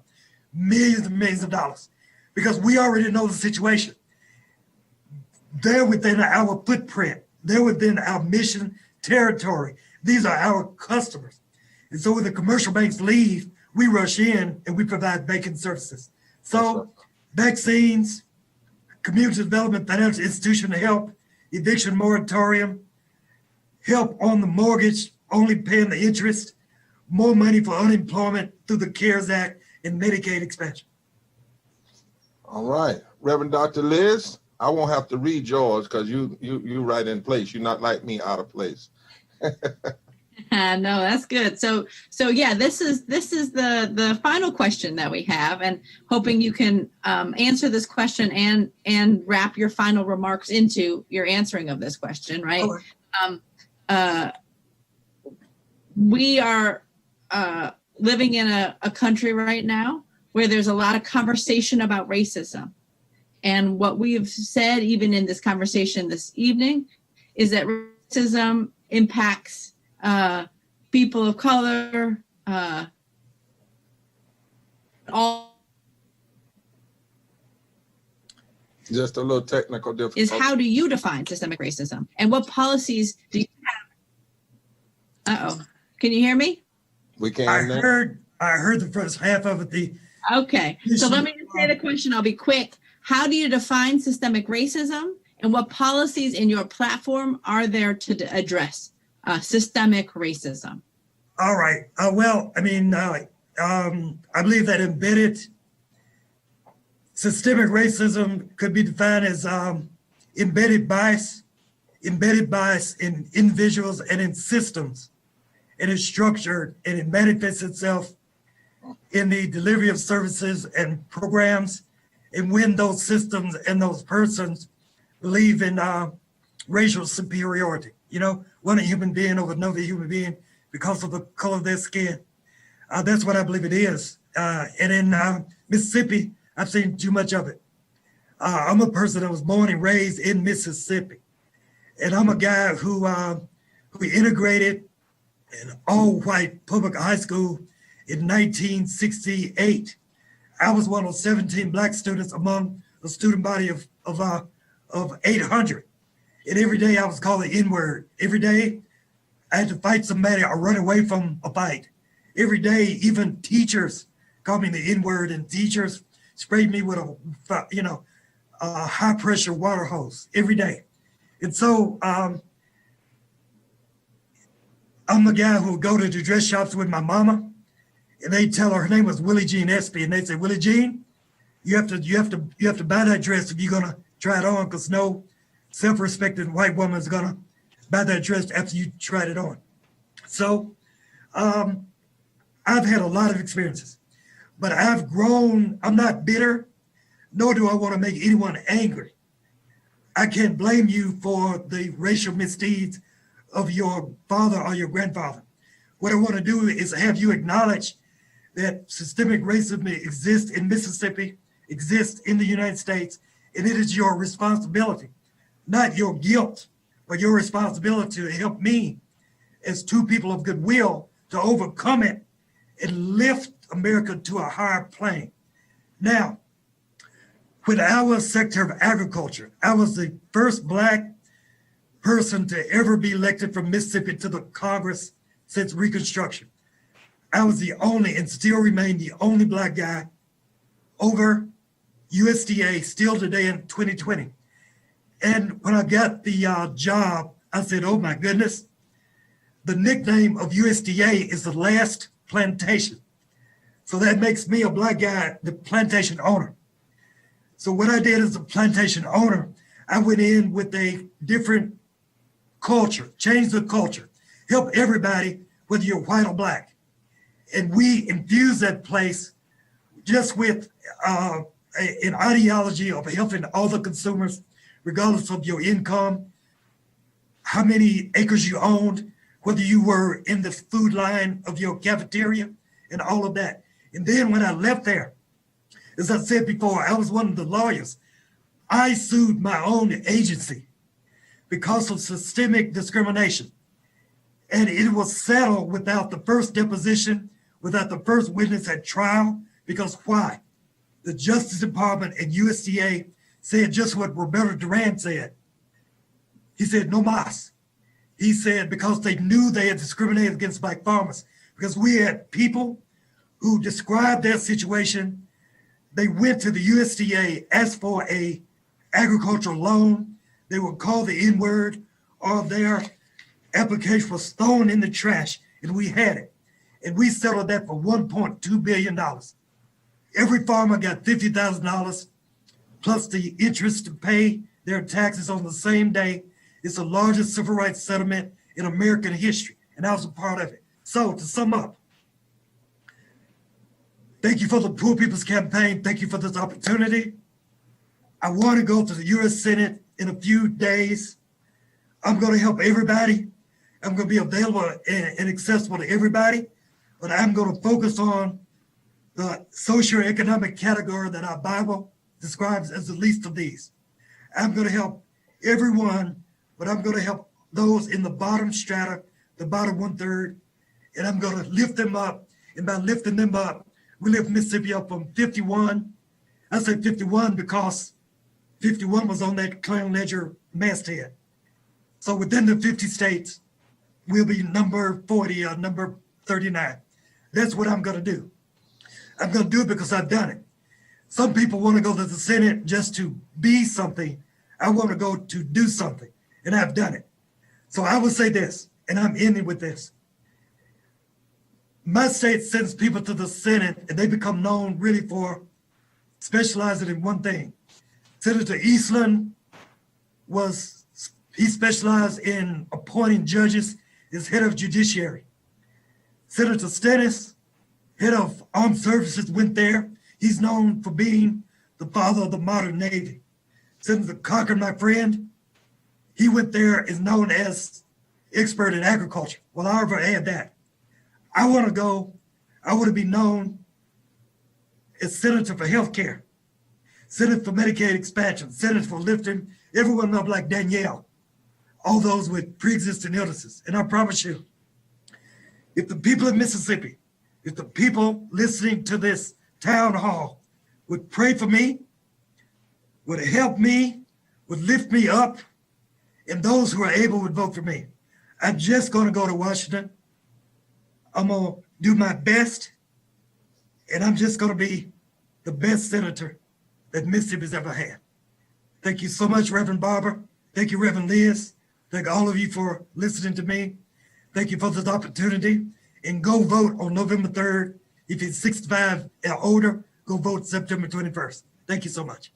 Speaker 4: Millions and millions of dollars, because we already know the situation. They're within our footprint. They're within our mission territory. These are our customers. And so when the commercial banks leave, we rush in and we provide banking services. So vaccines, community development, financial institution help, eviction moratorium, help on the mortgage, only paying the interest, more money for unemployment through the CARES Act and Medicaid expansion.
Speaker 1: All right, Reverend Dr. Liz, I won't have to read yours because you right in place. You're not like me out of place.
Speaker 3: No, that's good. So yeah, this is the final question that we have, and hoping you can answer this question and wrap your final remarks into your answering of this question, right?
Speaker 4: Sure.
Speaker 3: We are living in a country right now where there's a lot of conversation about racism. And what we have said, even in this conversation this evening, is that racism impacts people of color, all
Speaker 1: Just a little technical difficulty.
Speaker 3: is how do you define systemic racism? And what policies do you have? Uh-oh. Can you hear me?
Speaker 1: We
Speaker 4: I
Speaker 1: can now.
Speaker 4: heard the first half of it.
Speaker 3: Okay. So let me just say the question. I'll be quick. How do you define systemic racism? And what policies in your platform are there to address systemic racism?
Speaker 4: All right. Well, I mean, I believe that embedded systemic racism could be defined as embedded bias in individuals and in systems. And it's structured and it manifests itself in the delivery of services and programs. And when those systems and those persons believe in racial superiority, you know, one human being over another human being because of the color of their skin. That's what I believe it is. And in Mississippi, I've seen too much of it. I'm a person that was born and raised in Mississippi. And I'm a guy who integrated an all-white public high school in 1968. I was one of 17 Black students among a student body of 800. And every day I was called the N-word. Every day I had to fight somebody or run away from a fight. Every day, even teachers called me the N-word, and teachers sprayed me with a high-pressure water hose every day. And so I'm the guy who would go to the dress shops with my mama, and they tell her name was Willie Jean Espy, and they say, Willie Jean, you have to buy that dress if you're gonna try it on, because no self-respecting white woman is gonna buy that dress after you tried it on. So I've had a lot of experiences, but I've grown. I'm not bitter, nor do I want to make anyone angry. I can't blame you for the racial misdeeds of your father or your grandfather. What I want to do is have you acknowledge that systemic racism exists in Mississippi, exists in the United States, and it is your responsibility, not your guilt, but your responsibility to help me as two people of goodwill to overcome it and lift America to a higher plane. Now, when I was Secretary of Agriculture, I was the first Black person to ever be elected from Mississippi to the Congress since Reconstruction. I was the only, and still remain the only Black guy over USDA still today in 2020. And when I got the job, I said, oh my goodness, the nickname of USDA is the last plantation. So that makes me a Black guy, the plantation owner. So what I did as a plantation owner, I went in with a different culture, change the culture, help everybody, whether you're white or Black. And we infuse that place just with an ideology of helping all the consumers, regardless of your income, how many acres you owned, whether you were in the food line of your cafeteria, and all of that. And then when I left there, as I said before, I was one of the lawyers. I sued my own agency because of systemic discrimination. And it was settled without the first deposition, without the first witness at trial, because why? The Justice Department and USDA said just what Roberto Duran said. He said, no mas. He said, because they knew they had discriminated against Black farmers, because we had people who described their situation. They went to the USDA, asked for a agricultural loan. They would call the N-word, or their application was thrown in the trash, and we had it. And we settled that for $1.2 billion. Every farmer got $50,000 plus the interest to pay their taxes on the same day. It's the largest civil rights settlement in American history, and I was a part of it. So to sum up, thank you for the Poor People's Campaign. Thank you for this opportunity. I want to go to the U.S. Senate in a few days. I'm going to help everybody. I'm going to be available and accessible to everybody, but I'm going to focus on the socioeconomic category that our Bible describes as the least of these. I'm going to help everyone, but I'm going to help those in the bottom strata, the bottom 1/3, and I'm going to lift them up. And by lifting them up, we lift Mississippi up from 51. I say 51 because 51 was on that Clown Ledger masthead. So within the 50 states, we'll be number 40 or number 39. That's what I'm going to do. I'm going to do it because I've done it. Some people want to go to the Senate just to be something. I want to go to do something, and I've done it. So I will say this, and I'm ending with this. My state sends people to the Senate, and they become known really for specializing in one thing. Senator Eastland he specialized in appointing judges as head of judiciary. Senator Stennis, head of armed services, went there. He's known for being the father of the modern Navy. Senator Cochran, my friend, he went there, is known as expert in agriculture. Well, I already had that. I want to be known as Senator for Healthcare, Senator for Medicaid expansion, Senator for lifting everyone up like Danielle, all those with pre-existing illnesses. And I promise you, if the people of Mississippi, if the people listening to this town hall would pray for me, would help me, would lift me up, and those who are able would vote for me. I'm just going to go to Washington. I'm going to do my best, and I'm just going to be the best senator that Mississippi's ever had. Thank you so much, Reverend Barber. Thank you, Reverend Liz. Thank all of you for listening to me. Thank you for this opportunity. And go vote on November 3rd. If you're 65 or older, go vote September 21st. Thank you so much.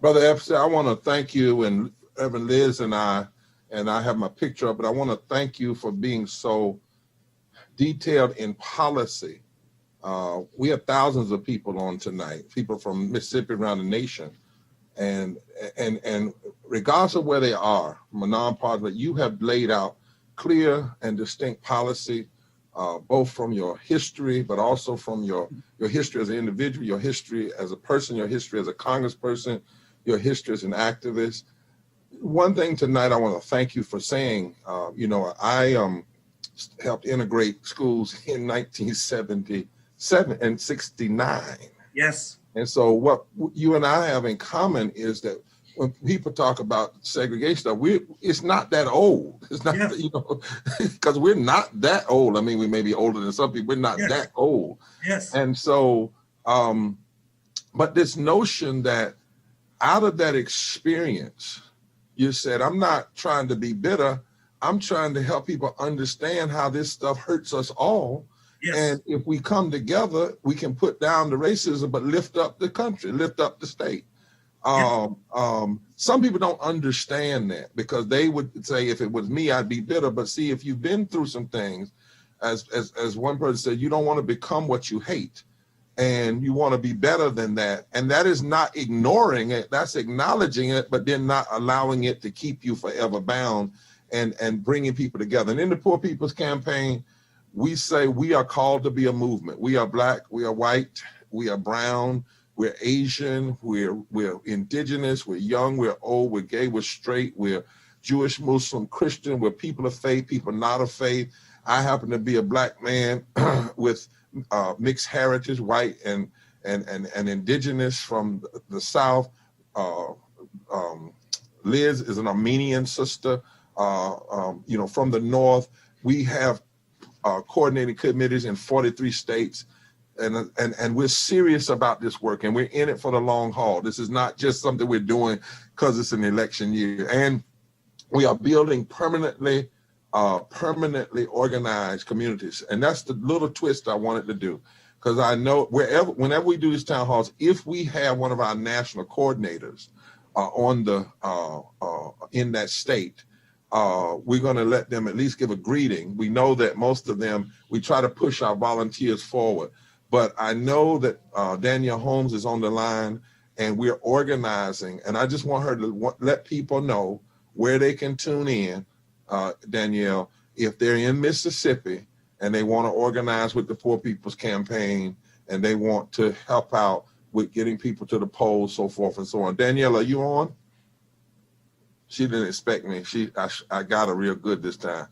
Speaker 1: Brother Espy, I want to thank you, and Reverend Liz and I have my picture up, but I want to thank you for being so detailed in policy. We have thousands of people on tonight, people from Mississippi around the nation, and regardless of where they are, from a nonpartisan, you have laid out clear and distinct policy, both from your history, but also from your history as an individual, your history as a person, your history as a congressperson, your history as an activist. One thing tonight I want to thank you for saying, I helped integrate schools in 1977 and 69.
Speaker 4: Yes.
Speaker 1: And so what you and I have in common is that when people talk about segregation, it's not that old. It's not,
Speaker 4: yes.
Speaker 1: Because we're not that old. I mean, we may be older than some people. We're not
Speaker 4: yes.
Speaker 1: that old.
Speaker 4: Yes.
Speaker 1: And so, but this notion that out of that experience, you said, I'm not trying to be bitter. I'm trying to help people understand how this stuff hurts us all.
Speaker 4: Yes.
Speaker 1: And if we come together, we can put down the racism, but lift up the country, lift up the state. Some people don't understand that, because they would say, if it was me, I'd be bitter. But see, if you've been through some things, as one person said, you don't want to become what you hate, and you want to be better than that. And that is not ignoring it. That's acknowledging it, but then not allowing it to keep you forever bound, and bringing people together. And in the Poor People's Campaign, we say we are called to be a movement. We are Black, we are white, we are brown, we're Asian, we're indigenous, we're young, we're old, we're gay, we're straight, we're Jewish, Muslim, Christian, we're people of faith, people not of faith. I happen to be a Black man with mixed heritage, white and indigenous from the South. Liz is an Armenian sister, from the North. We have coordinating committees in 43 states. And we're serious about this work, and we're in it for the long haul. This is not just something we're doing because it's an election year. And we are building permanently organized communities. And that's the little twist I wanted to do, because I know whenever we do these town halls, if we have one of our national coordinators in that state, we're going to let them at least give a greeting. We know that most of them, we try to push our volunteers forward. But I know that Danielle Holmes is on the line, and we're organizing. And I just want her to let people know where they can tune in, Danielle, if they're in Mississippi and they want to organize with the Poor People's Campaign and they want to help out with getting people to the polls, so forth and so on. Danielle, are you on? She didn't expect me. I got her real good this time.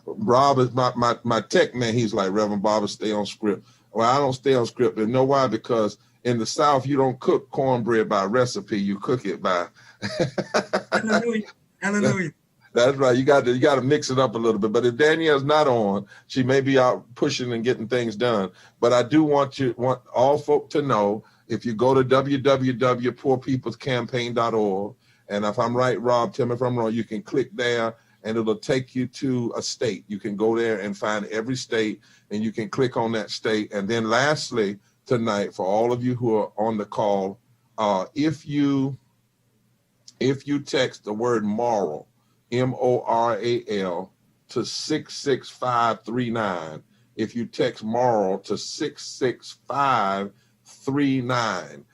Speaker 1: Rob is my tech man. He's like, Reverend Barber, stay on script. Well, I don't stay on script. And know why? Because in the South, you don't cook cornbread by recipe. You cook it by.
Speaker 4: Hallelujah. Hallelujah.
Speaker 1: That's right. You got to mix it up a little bit. But if Danielle's not on, she may be out pushing and getting things done. But I do want all folk to know, if you go to www.poorpeoplescampaign.org, and if I'm right, Rob, tell me if I'm wrong, you can click there and it'll take you to a state. You can go there and find every state and you can click on that state. And then lastly, tonight, for all of you who are on the call, if you text the word moral, MORAL, to 66539, if you text moral to 66539,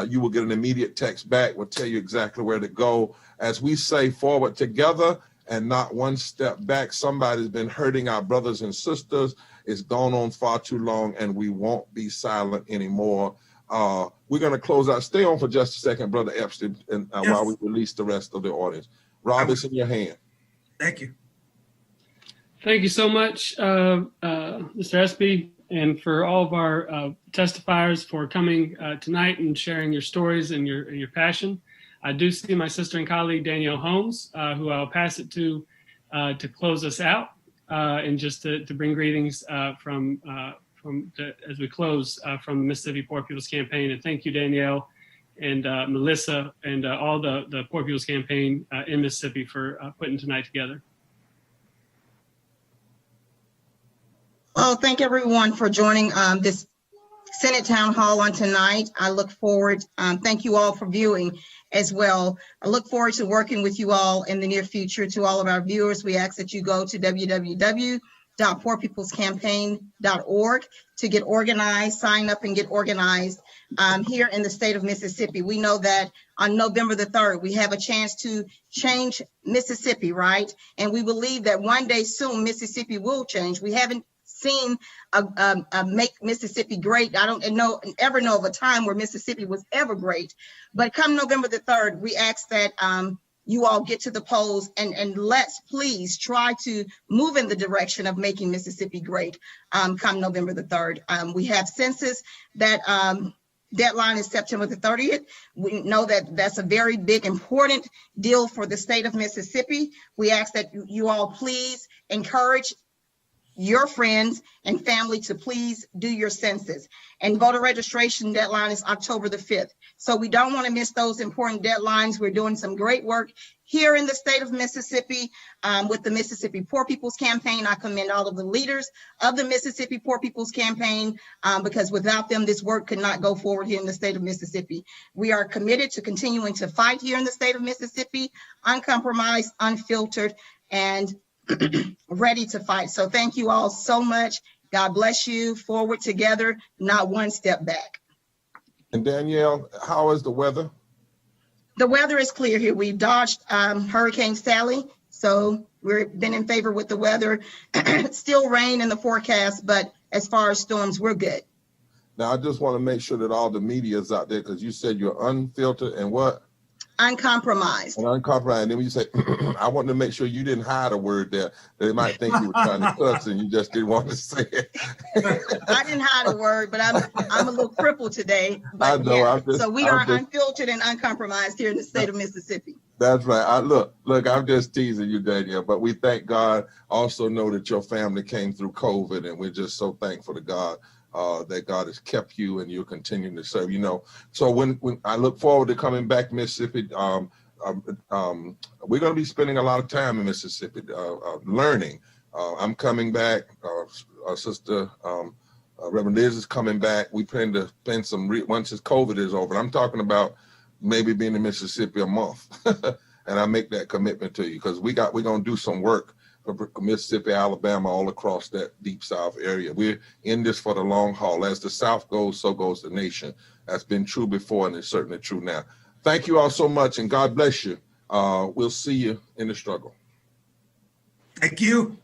Speaker 1: you will get an immediate text back. We'll tell you exactly where to go. As we say, forward together and not one step back. Somebody's been hurting our brothers and sisters. It's gone on far too long, and we won't be silent anymore. We're going to close out. Stay on for just a second, Brother Epstein, and
Speaker 4: Yes.
Speaker 1: while we release the rest of the audience. Rob, it's in your hand.
Speaker 4: Thank you.
Speaker 7: Thank you so much, Mr. Espy, and for all of our testifiers for coming tonight and sharing your stories and your passion. I do see my sister and colleague, Danielle Holmes, who I'll pass it to close us out and just to bring greetings as we close from the Mississippi Poor People's Campaign. And thank you, Danielle and Melissa and all the Poor People's Campaign in Mississippi for putting tonight together.
Speaker 8: Well, thank everyone for joining this Senate Town Hall on tonight. I look forward, thank you all for viewing as well. I look forward to working with you all in the near future. To all of our viewers, we ask that you go to www.poorpeoplescampaign.org to get organized, sign up and get organized here in the state of Mississippi. We know that on November the 3rd, we have a chance to change Mississippi, right? And we believe that one day soon, Mississippi will change. We haven't seen make Mississippi great. I don't ever know of a time where Mississippi was ever great. But come November the 3rd, we ask that you all get to the polls and let's please try to move in the direction of making Mississippi great come November the 3rd. We have census that deadline is September the 30th. We know that that's a very big, important deal for the state of Mississippi. We ask that you all please encourage your friends and family to please do your census. And voter registration deadline is October the 5th. So we don't want to miss those important deadlines. We're doing some great work here in the state of Mississippi with the Mississippi Poor People's Campaign. I commend all of the leaders of the Mississippi Poor People's Campaign because without them, this work could not go forward here in the state of Mississippi. We are committed to continuing to fight here in the state of Mississippi, uncompromised, unfiltered, and ready to fight. So thank you all so much. God bless you. Forward together, not one step back.
Speaker 1: And Danielle, how is the weather?
Speaker 8: The weather is clear here. We've dodged Hurricane Sally, so we've been in favor with the weather. Still rain in the forecast, but as far as storms, we're good.
Speaker 1: Now, I just want to make sure that all the media is out there, because you said you're unfiltered and what?
Speaker 8: Uncompromised.
Speaker 1: And uncompromised. And then when you say, I wanted to make sure you didn't hide a word there. They might think you were trying to cuss and you just didn't want to say it.
Speaker 8: I didn't hide a word, but I'm a little crippled today. But
Speaker 1: I know.
Speaker 8: yeah. So we are unfiltered and uncompromised here in the state of Mississippi.
Speaker 1: That's right. Look, I'm just teasing you, Danielle, but we thank God. Also know that your family came through COVID, and we're just so thankful to God that God has kept you and you're continuing to serve. So when I look forward to coming back to Mississippi, we're going to be spending a lot of time in Mississippi learning. I'm coming back. Our sister Reverend Liz is coming back. We plan to spend once this COVID is over. I'm talking about maybe being in Mississippi a month, and I make that commitment to you because we're going to do some work for Mississippi, Alabama, all across that deep South area. We're in this for the long haul. As the South goes, so goes the nation. That's been true before, and it's certainly true now. Thank you all so much, and God bless you. We'll see you in the struggle.
Speaker 4: Thank you.